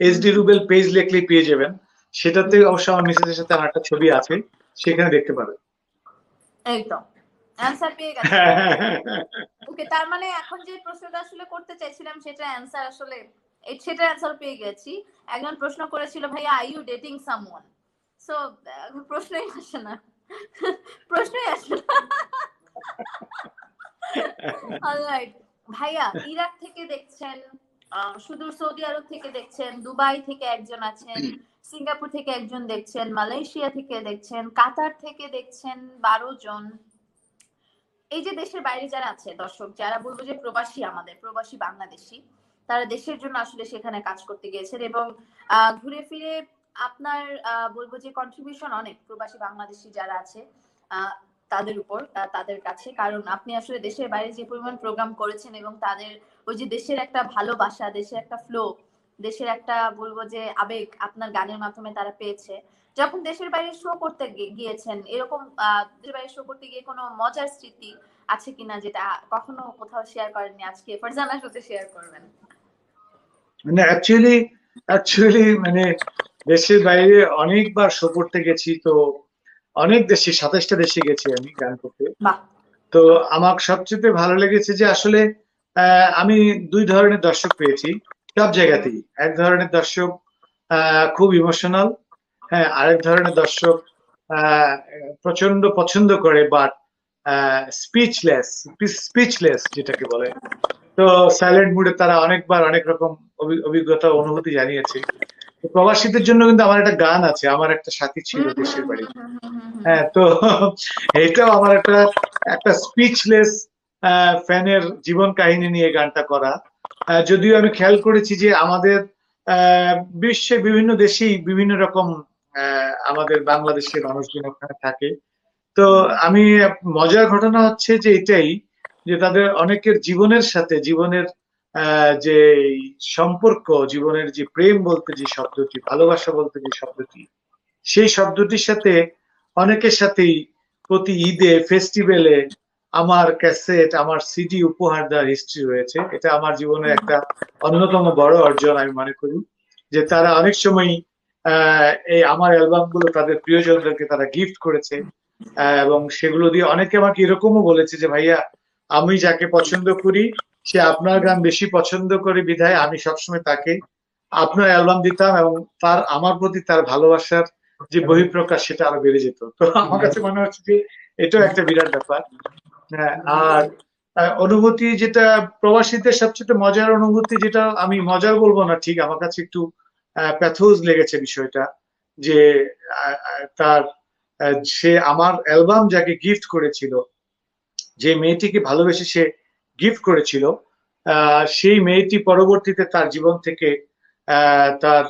এসডি রুবেল পেজ লিখলেই পেয়ে যাবেন। সেটাতে অবশ্য আমার মিসেসের সাথে আমার একটা ছবি আছে, সেখানে দেখতে পাবেন। এই তো অ্যানসার পেয়ে গেছি। ওকে, তার মানে এখন যে প্রশ্নটা আসলে করতে চাইছিলাম সেটা অ্যানসার আসলে সেটা অ্যানসার পেয়ে গেছি। একজন প্রশ্ন করেছিল, ভাইয়া are you dating someone? So প্রশ্নই আসে না, প্রশ্নই আসে না। অলরাইট ভাইয়া, ইরাক থেকে দেখছেন, সুদূর সৌদি আরব থেকে দেখছেন, দুবাই থেকে একজন আছেন, সিঙ্গাপুর থেকে একজন দেখছেন, মালয়েশিয়া থেকে দেখছেন, কাতার থেকে দেখছেন 12 জন। এই যে দেশের বাইরে যারা আছে দর্শক, যারা বলবো যে প্রবাসী, আমাদের প্রবাসী বাংলাদেশি, তারা দেশের জন্য আসলে সেখানে কাজ করতে গিয়েছেন এবং ঘুরে ফিরে আপনার বলবো যে কন্ট্রিবিউশন অনেক প্রবাসী বাংলাদেশি যারা আছে তাদের উপর, তাদের কাছে। কারণ আপনি আসলে দেশের বাইরে যে পরিমাণ প্রোগ্রাম করেছেন এবং তাদের ওই যে দেশের একটা ভালোবাসা, দেশের একটা ফ্লো, দেশের একটা বলবো যে আবেগ আপনার গানের মাধ্যমে তারা পেয়েছে। যখন দেশের বাইরে শো করতে গিয়েছেন, এরকম দেশের বাইরে শো করতে গিয়ে কোনো মজার স্মৃতি আছে কিনা যেটা কখনো কোথাও শেয়ার করেননি, আজকে ফারজানার সাথে শেয়ার করবেন? মানে অ্যাকচুয়ালি মানে দেশের বাইরে অনেকবার শো করতে গেছি, তো অনেক দেশে, 27টা দেশে গেছি আমি গান করতে। তো আমার সবচেয়ে ভালো লেগেছে যে আসলে আমি দুই ধরনের দর্শক পেয়েছি সব জায়গাতেই। এক ধরনের দর্শক খুব ইমোশনাল, হ্যাঁ, আরেক ধরনের দর্শক প্রচন্ড পছন্দ করে, বাট স্পিচলেস, স্পিচলেস যেটাকে বলে। তো সাইলেন্ট মুডে তারা অনেকবার অনেক রকম অভিজ্ঞতা অনুভূতি জানিয়েছে। প্রবাসীদের জন্য কিন্তু আমার একটা গান আছে, আমার একটা সাথী ছিল দেশের বাড়ি। হ্যাঁ, তো এটাও আমার একটা একটা স্পিচলেস ফ্যানের জীবন কাহিনী নিয়ে গানটা করা। যদিও আমি খেয়াল করেছি যে আমাদের বিশ্বে বিভিন্ন দেশেই বিভিন্ন রকম আমাদের বাংলাদেশের মানুষজন ওখানে থাকে। তো আমি মজার ঘটনা হচ্ছে যে এটাই, যে তাদের অনেকের জীবনের সাথে জীবনের যে সম্পর্ক, জীবনের যে প্রেম বলতে যে শব্দটি, ভালোবাসা বলতে যে শব্দটি, সেই শব্দটির সাথে অনেকের সাথেই প্রতি ঈদে, ফেস্টিভ্যালে আমার ক্যাসেট, আমার সিডি উপহার দেওয়ার হিস্ট্রি রয়েছে। এটা আমার জীবনের একটা অন্যতম বড় অর্জন আমি মনে করি, যে তারা অনেক সময় এই আমার অ্যালবাম গুলো তাদের প্রিয়জনদেরকে তারা গিফট করেছে। এবং সেগুলো দিয়ে অনেকে আমাকে এরকমও বলেছে যে ভাইয়া, আমি যাকে পছন্দ করি সে আপনার গান বেশি পছন্দ করে বিধায় আমি সবসময় তাকে আপনার অ্যালবাম দিতাম, এবং তার আমার প্রতি তার ভালোবাসার যে বহিঃপ্রকাশ সেটা আরো বেড়ে যেত। তো আমার কাছে মনে হচ্ছে যে এটাও একটা বিরাট ব্যাপার। হ্যাঁ, আর অনুভূতি যেটা প্রবাসীদের সবচেয়ে মজার অনুভূতি, যেটা আমি মজার বলবো না ঠিক, আমার কাছে একটু প্যাথোজ লেগেছে বিষয়টা, যে তার সে আমার অ্যালবাম যাকে গিফট করেছিল, যে মেয়েটিকে ভালোবেসে সে গিফট করেছিল, সেই মেয়েটি পরবর্তীতে তার জীবন থেকে তার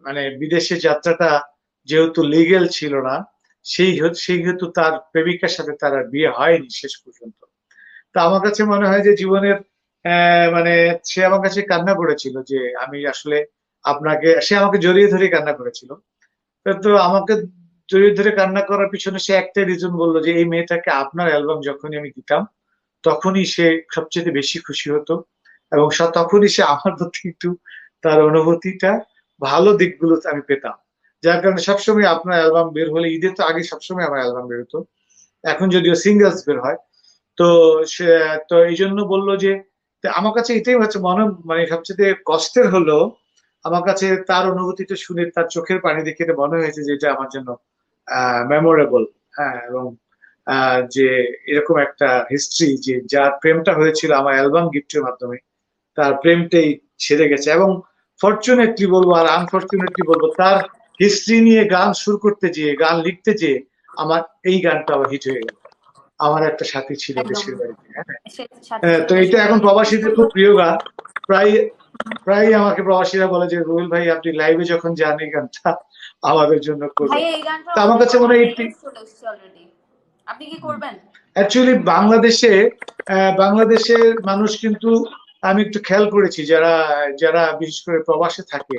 মানে বিদেশে যাত্রাটা যেহেতু লিগেল ছিল না, সেহেতু তার প্রেমিকার সাথে তার আর বিয়ে হয়নি শেষ পর্যন্ত। তো আমার কাছে মনে হয় যে জীবনের মানে সে আমার কাছে কান্না করেছিল যে আমি আসলে আপনাকে, সে আমাকে জড়িয়ে ধরে কান্না করেছিল। তো আমাকে জড়িয়ে ধরে কান্না করার পিছনে সে একটাই রিজন বললো, যে এই মেয়েটাকে আপনার অ্যালবাম যখনই আমি দিতাম তখনই সে সবচেয়ে বেশি খুশি হতো, এবং তখনই সে আমার প্রতি একটু তার অনুভূতিটা, ভালো দিকগুলো আমি পেতাম। যার কারণে সবসময় আপনার অ্যালবাম বের হলে, ঈদে তো আগে সবসময় আমার অ্যালবাম বের হতো, এখন যদিও সিঙ্গেলস বের হয়। তো সে, তো এই জন্য বললো যে, আমার কাছে এটাই হচ্ছে মানে সবচেয়ে কষ্টের হলো, আমার কাছে তার অনুভূতিটা শুনে, তার চোখের পানি দেখে এটা মনে হয়েছে যে এটা আমার জন্য মেমোরেবল। হ্যাঁ, এবং যে এরকম একটা হিস্ট্রি, যে যার প্রেমটা হয়েছিল আমার অ্যালবাম গিফটের মাধ্যমে, তার প্রেমটাই ছেড়ে গেছে। এবং ফরচুনেটলি বলবো আর আনফরচুনেটলি বলবো, তার হিস্ট্রি নিয়ে গান শুরু করতে যেয়ে, গান লিখতে যেয়ে আমার এই গানটা আবার হিট হয়ে গেল, আমার একটা সাথী ছিল দেশের বাড়িতে। হ্যাঁ, তো এটা এখন প্রবাসীদের খুব প্রিয় গান। প্রায় প্রায় আমাকে প্রবাসীরা বলে যে রুবেল ভাই, আপনি লাইভে যখন যান এই গানটা আমাদের জন্য করবেন। তো আমার কাছে মনে হয় আপনি কি করবেন? অ্যাকচুয়ালি বাংলাদেশের মানুষ কিন্তু, আমি একটু খেয়াল করেছি, যারা যারা বিশেষ করে প্রবাসে থাকে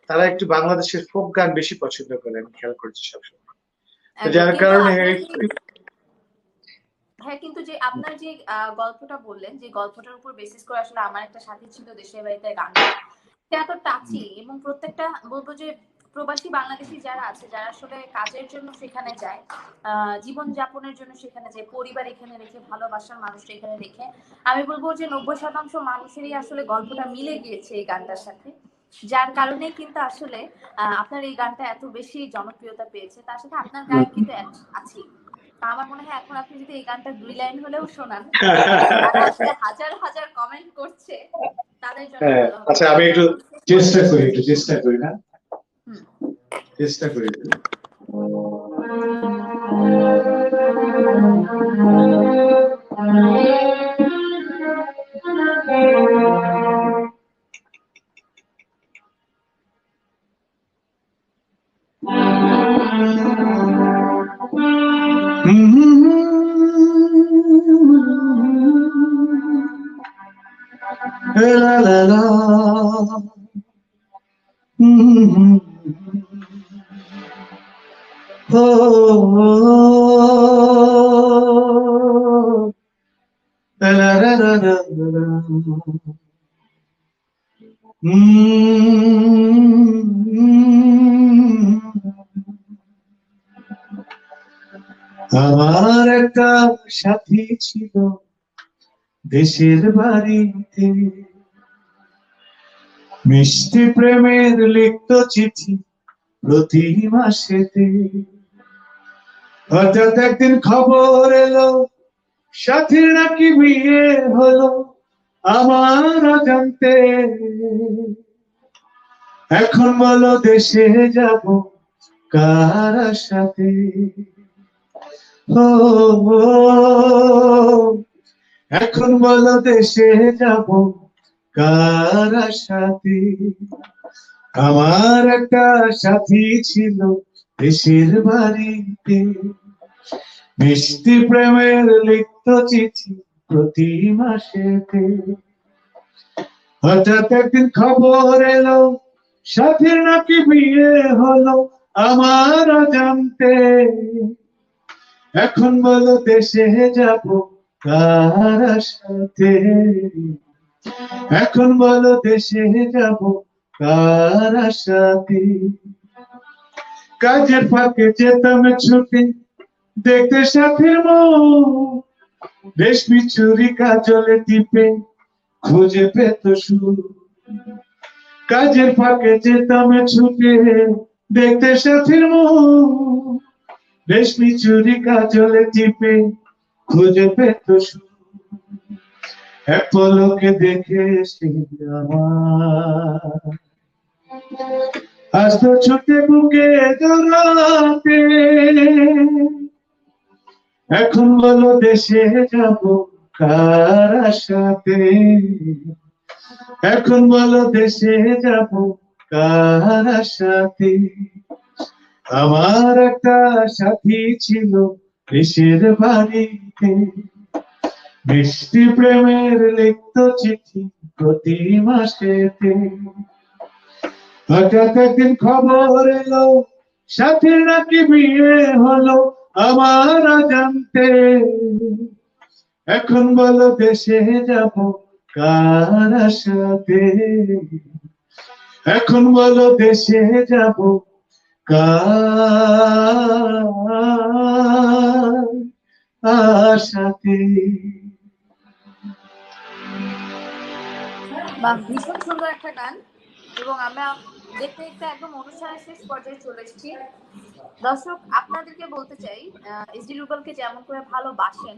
তারা একটু বাংলাদেশের ফোক গান বেশি পছন্দ করে, আমি খেয়াল করেছি সবসময়। যার কারণে হ্যাঁ, কিন্তু যে আপনার যে গল্পটা বললেন, যে গল্পটার উপর বেসিস করে আসলে আমার একটা সাথী ছিল দেশের বাড়িতে গানটা, এটা এত টাচি, এবং প্রত্যেকটা বলবো যে প্রবাসী বাংলাদেশি যারা আছে, যারা আসলে কাজের জন্য সেখানে যায়, জীবন যাপনের জন্য সেখানে যায়, পরিবার এখানে রেখে, ভালোবাসার মানুষটা এখানে রেখে, আমি বলবো যে 90% মানুষেরই আসলে গল্পটা মিলে গিয়েছে এই গানটার সাথে, যার কারণে কিন্তু আসলে আপনার এই গানটা এত বেশি জনপ্রিয়তা পেয়েছে। তার সাথে আপনার গান কিন্তু আছে। আমার মনে হয় এখন আপনি যদি এই গানটা 2 লাইন হলেও শোনান, যারা আসলে হাজার হাজার কমেন্ট করছে তাদের জন্য ভালো হবে। আচ্ছা, আমি একটু চেষ্টা করি না, চেষ্টা করি। La la la. Oh, la la la la la. আমার একটা সাথী ছিল দেশের বাড়িতে, মিষ্টি প্রেমের লিখত চিঠি প্রতি মাসেতে। হঠাৎ একদিন খবর এলো সাথীর নাকি বিয়ে হলো আমার অজান্তে। এখন বলো দেশে যাব কার সাথে? ও এখন বলো দেশে যাব কার সাথে? আমার একটা সাথী ছিল দেশের বাড়িতে, মিষ্টি প্রেমের লিখত চিঠি প্রতি মাসেতে। হঠাৎ একদিন খবর এলো সাথীর নাকি বিয়ে হলো আমার জানতে। এখন বলো দেশে যাব কার সাথে? এখন বলো দেশে যাব কার সাথে? কাজের ফাঁকে যেতাম ছুটে দেখতে সাথীর মুখ, রেশমি চুরি কাজলে টিপে খুঁজে পেত সুর। কাজের ফাঁকে যেতাম ছুটে দেখতে সাথীর মুখ, রেশমি চুরি কাজলে টিপে খুঁজে পেত সুর। এক পলকে দেখে সে আমার আজ তো ছুটে বুকে জড়াতে। এখন বলো দেশে যাব কার সাথে? এখন বলো দেশে যাব কার সাথে? আমার একটা সাথী ছিল দেশের বাড়িতে, মিষ্টি প্রেমের লিখত চিঠি প্রতি মাসেতে। হঠাৎ একদিন খবর এলো সাথীর নাকি বিয়ে হলো আমার জানতে। এখন বলো দেশে যাব কার সাথে? এখন বলো দেশে যাব কার সাথে? ভীষণ সুন্দর একটা গান, এবং আমরা দেখতে দেখতে একদম অনুষ্ঠানের শেষ পর্যায়ে চলে এসেছি। দর্শক, আপনাদেরকে বলতে চাই, এসডি রুবেলকে যেমন করে ভালোবাসেন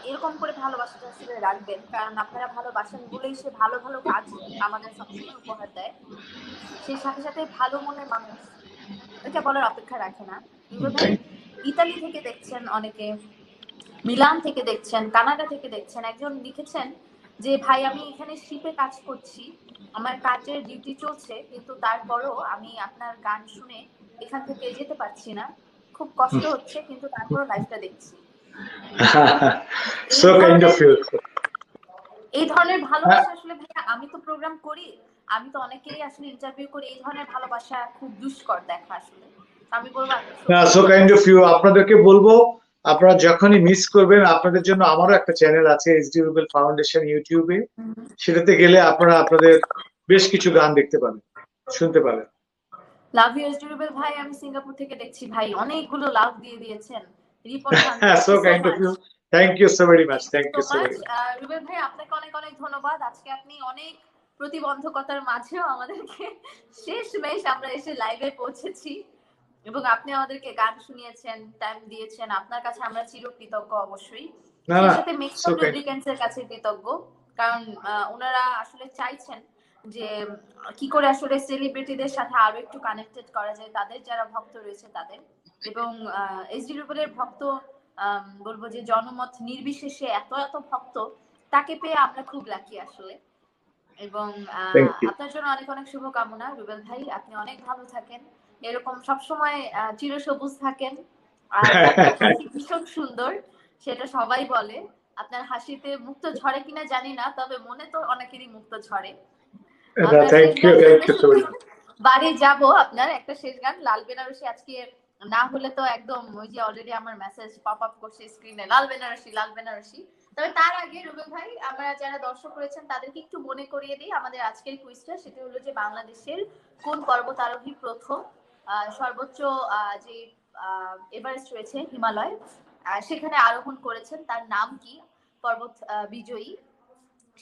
এরকম করে ভালোবাসাটা আসলে রাখবেন, কারণ আপনারা ভালোবাসেন বলেই সে ভালো ভালো কাজ আমাদের সবসময় উপহার দেয়। সেই সাথে সাথে ভালো মনের মানুষ, এটা বলার অপেক্ষা রাখে না। রুবেল ভাই ইতালি থেকে দেখছেন অনেকে, মিলান থেকে দেখছেন, কানাডা থেকে দেখছেন। একজন লিখেছেন যে ভাই আমি এখানে শিপে কাজ করছি, আমার কাজের ডিউটি চলছে, কিন্তু তারপরও আমি আপনার গান শুনে এখান থেকে যেতে পারছি না, খুব কষ্ট হচ্ছে, কিন্তু তারপরও লাইভটা দেখছি। So kind of you. এই ধরনের ভালোবাসা আসলে ভাইয়া, আমি তো প্রোগ্রাম করি, আমি তো অনেকেই আসলে ইন্টারভিউ করি, এই ধরনের ভালোবাসা খুব দুষ্কর দেখা আসলে। আমি বলবো So kind of you, আপনাদেরকে বলবো আপনারা যখনই মিস করবেন, আপনাদের জন্য আমারও একটা চ্যানেল আছে এসডি রুবেল ফাউন্ডেশন ইউটিউবে, সেটাতে গেলে আপনারা আপনাদের বেশ কিছু গান দেখতে পাবেন, শুনতে পাবেন। লাভ ইউ এসডি রুবেল ভাই, আমি সিঙ্গাপুর থেকে দেখছি ভাই, অনেকগুলো লাভ দিয়ে দিয়েছেন। Report So kind of you, thank you so very much, thank you so much. Rubel ভাই আপনাকে অনেক অনেক ধন্যবাদ। আজকে আপনি অনেক প্রতিবন্ধকতার মাঝেও আমাদেরকে শেষমেশ আমরা এসে লাইভে পৌঁছেছি, এবং আপনি আমাদেরকে গান শুনিয়েছেন, টাইম দিয়েছেন, আপনার কাছে আমরা চিরকৃতজ্ঞ অবশ্যই। সেই সাথে মেক্সন লুব্রিকেন্টসের কাছে কৃতজ্ঞ, কারণ ওনারা আসলে চাইছেন যে কি করে আসলে সেলিব্রিটিদের সাথে আরো একটু কানেক্টেড করা যায়, তাদের যারা ভক্ত রয়েছে তাদের। এবং এসডি রুবেলের ভক্ত, বলবো যে জনমত নির্বিশেষে এত এত ভক্ত, তাকে পেয়ে আমরা খুব লাকি আসলে। এবং আপনার জন্য অনেক অনেক শুভকামনা রুবেল ভাই, আপনি অনেক ভালো থাকেন, এরকম সবসময় চিরসবুজ থাকেন। আর আপনার হাসি ভীষণ সুন্দর, সেটা সবাই বলে। আপনার হাসিতে মুক্ত ঝরে কিনা জানি না, তবে মনে তো অনেকেরই মুক্ত ঝরে। বাড়ি যাব আপনার একটা শেষ গান লাল বেনারসি, আজকে না হলে তো একদম ওই যে অলরেডি আমার মেসেজ পপ আপ করছে স্ক্রিনে, লাল বেনারসি লাল বেনারসি। তবে তার আগে রুবেল ভাই, আমরা যারা দর্শক রয়েছেন তাদেরকে একটু মনে করিয়ে দিই আমাদের আজকের কুইজটা। সেটা হলো যে বাংলাদেশের কোন পর্বতারোহী প্রথম সর্বোচ্চ যে এভারেস্ট রয়েছে, হিমালয়, সেখানে আরোহণ করেছেন। তার নাম কি পর্বত বিজয়ী,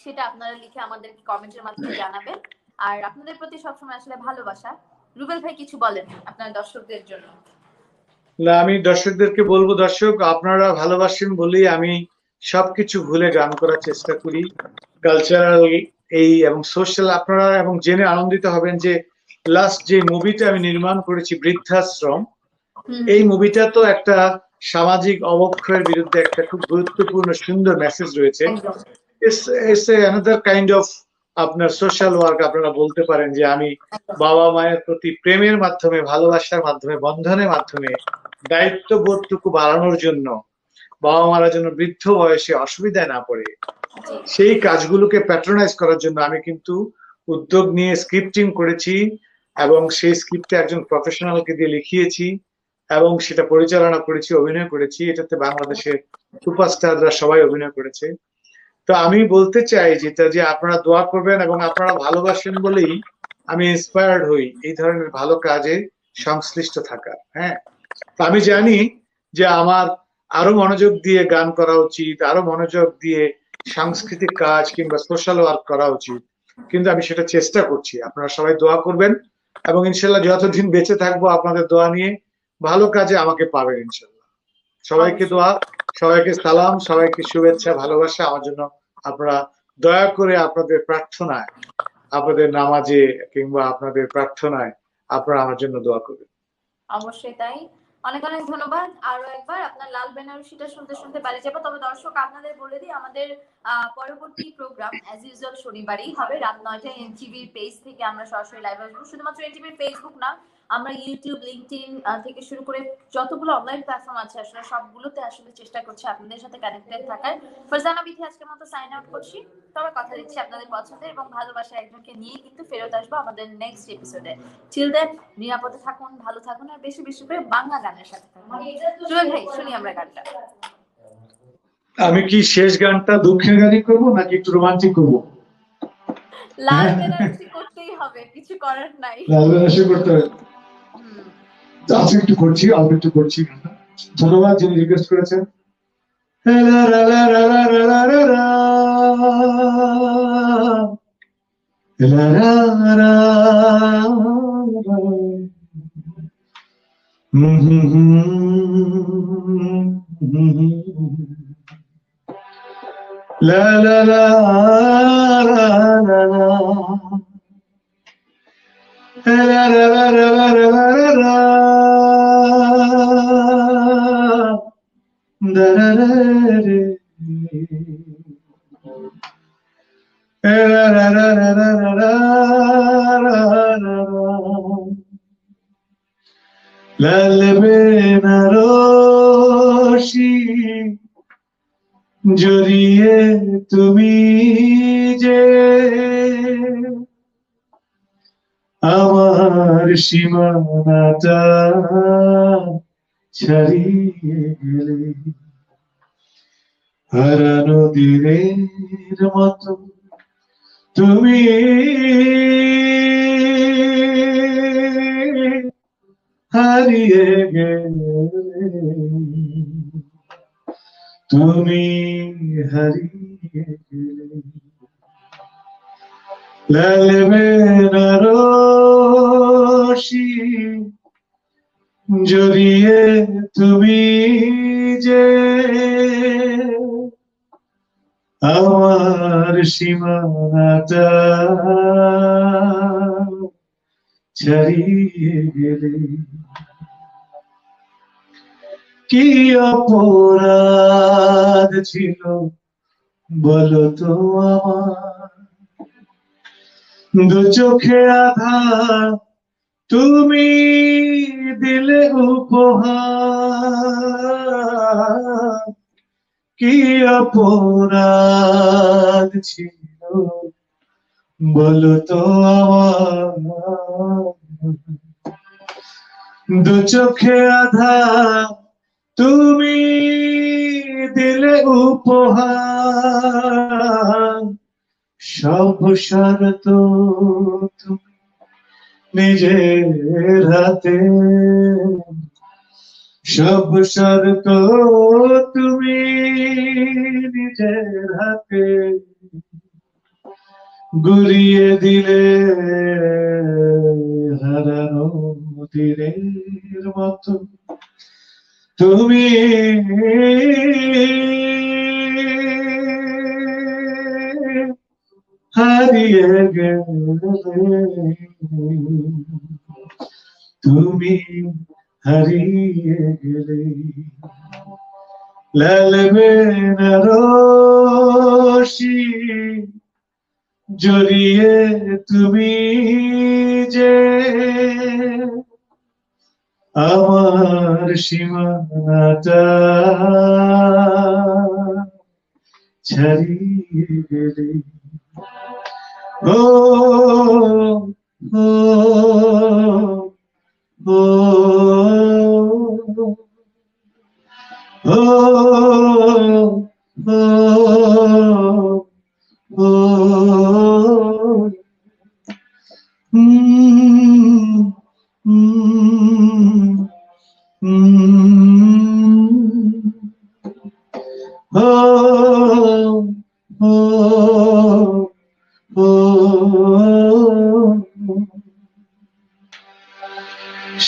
সেটা আপনারা লিখে আমাদেরকে কমেন্টের মাধ্যমে জানাবেন। আর আপনাদের প্রতি সবসময় আসলে ভালোবাসা। রুবেল ভাই কিছু বলেন আপনার দর্শকদের জন্য। না, আমি দর্শকদেরকে বলবো, দর্শক আপনারা ভালোবাসেন বলেই আমি সবকিছু ভুলে গান করার চেষ্টা করি। কালচারাল এই এবং সোশ্যাল, আপনারা এবং জেনে আনন্দিত হবেন যে লাস্ট যে মুভিটা আমি নির্মাণ করেছি বৃদ্ধাশ্রম, এই মুভিটা তো একটা সামাজিক অবক্ষয়ের বিরুদ্ধে একটা খুব গুরুত্বপূর্ণ সুন্দর মেসেজ রয়েছে। ইটস অ্যানাদার কাইন্ড অফ আপনার সোশ্যাল ওয়ার্ক আপনারা বলতে পারেন, যে আমি বাবা মায়ের প্রতি প্রেমের মাধ্যমে, ভালোবাসার মাধ্যমে, বন্ধনের মাধ্যমে দায়িত্ববোধটুকু বাড়ানোর জন্য, বাবা মারা যেন বৃদ্ধ বয়সে অসুবিধায় না পড়ে, সেই কাজগুলোকে প্যাট্রোনাইজ করার জন্য আমি কিন্তু উদ্যোগ নিয়ে স্ক্রিপ্টিং করেছি, এবং সেই স্ক্রিপ্টে একজন প্রফেশনালকে দিয়ে লিখিয়েছি, এবং সেটা পরিচালনা করেছি, অভিনয় করেছি। এটাতে বাংলাদেশের সুপারস্টাররা সবাই অভিনয় করেছে। তো আমি বলতে চাই যেটা, যে আপনারা দোয়া করবেন এবং আপনারা ভালোবাসেন বলেই আমি ইন্সপায়ার্ড হই এই ধরনের ভালো কাজে সংশ্লিষ্ট থাকার। হ্যাঁ, আমি জানি যে আমার আরো মনোযোগ দিয়ে গান করা উচিত, আরো মনোযোগ দিয়ে সাংস্কৃতিক কাজ কিংবা সোশ্যাল ওয়ার্ক করা উচিত, কিন্তু আমি সেটা চেষ্টা করছি। আপনারা সবাই দোয়া করবেন, এবং ইনশাল্লাহ যতদিন বেঁচে থাকবো আপনাদের দোয়া নিয়ে ভালো কাজে আমাকে পাবেন ইনশাল্লাহ। সবাইকে দোয়া, সবাইকে সালাম, সবাইকে শুভেচ্ছা, ভালোবাসা। আমার জন্য আপনারা দয়া করে আপনাদের প্রার্থনায়, আপনাদের নামাজে কিংবা আপনাদের প্রার্থনায় আপনারা আমার জন্য দোয়া করবেন। অবশ্যই তাই। অনেক অনেক ধন্যবাদ। আরো একবার আপনার লাল বেনারসিটা শুনতে শুনতে বাড়ি যাবো। তবে দর্শক আপনাদের বলে দিই, আমাদের পরবর্তী প্রোগ্রাম অ্যাজ ইউজুয়াল শনিবারই হবে রাত 9টায় এনটিভির পেজ থেকে আমরা সরাসরি লাইভ আসবো। শুধুমাত্র এনটিভির ফেসবুক না, আমরা ইউটিউব, লিঙ্কডইন থেকে শুরু করে যতগুলো অনলাইন প্ল্যাটফর্ম আছে আসলে সবগুলোতে আসলে চেষ্টা করছি আপনাদের সাথে কানেক্টেড থাকার। ফারজানা বিথি আজকের মতো সাইন আউট করছি। তবে কথা দিচ্ছি আপনাদের পছন্দের এবং ভালোবাসার একজনকে নিয়ে কিন্তু ফেরত আসবো আমাদের নেক্সট এপিসোডে। টিল দেন নিরাপদে থাকুন, ভালো থাকুন, আর বেশি বেশি করে বাংলা গানের সাথে থাকুন। চলুন ভাই শুনি আমরা গানটা। আমি কি শেষ গানটা দুঃখের গানই করবো নাকি একটু রোমান্টিক করবো? লাল বেনারসি করতেই হবে, কিছু করার নাই। লাল বেনারসি করতে হবে। আজকে একটু করছি, আবার একটু করছি। ধন্যবাদ যিনি রিকোয়েস্ট করেছেন। La la la la la la. La la la la la la la la. Da da da da. La la la la la la la. লাল বেনারসি জড়িয়ে তুমি যে আমার সীমানাটা ছাড়িয়ে গেলে, হারানো দিনের মতো তুমি হারিয়ে গেলে, তুমি হারিয়ে গেলে। লাল বেনারসি জড়িয়ে তুমি যে আমার সীমানাটা ছাড়িয়ে গেলে। কি অপরাধ ছিল বলো তো আমার, দু চোখে আধার তুমি দিলে উপহার। কি অপরাধ ছিল বলো তো আমার, দু চোখে আধার তুমি দিলে উপহার। সব শর্ত তুমি নিজের হাতে সব শর্ত তুমি নিজের হাতে গুলিয়ে দিলে, হারানো তীরের মতো তুমি হারিয়ে গেলে, তুমি হারিয়ে গেলে। লাল বেনারসি জড়িয়ে তুমি যে আমার সীমানাটা ছাড়িয়ে গেলে। ও ও ও ও ও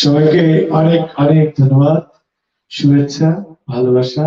সবাইকে অনেক অনেক ধন্যবাদ, শুভেচ্ছা, ভালোবাসা।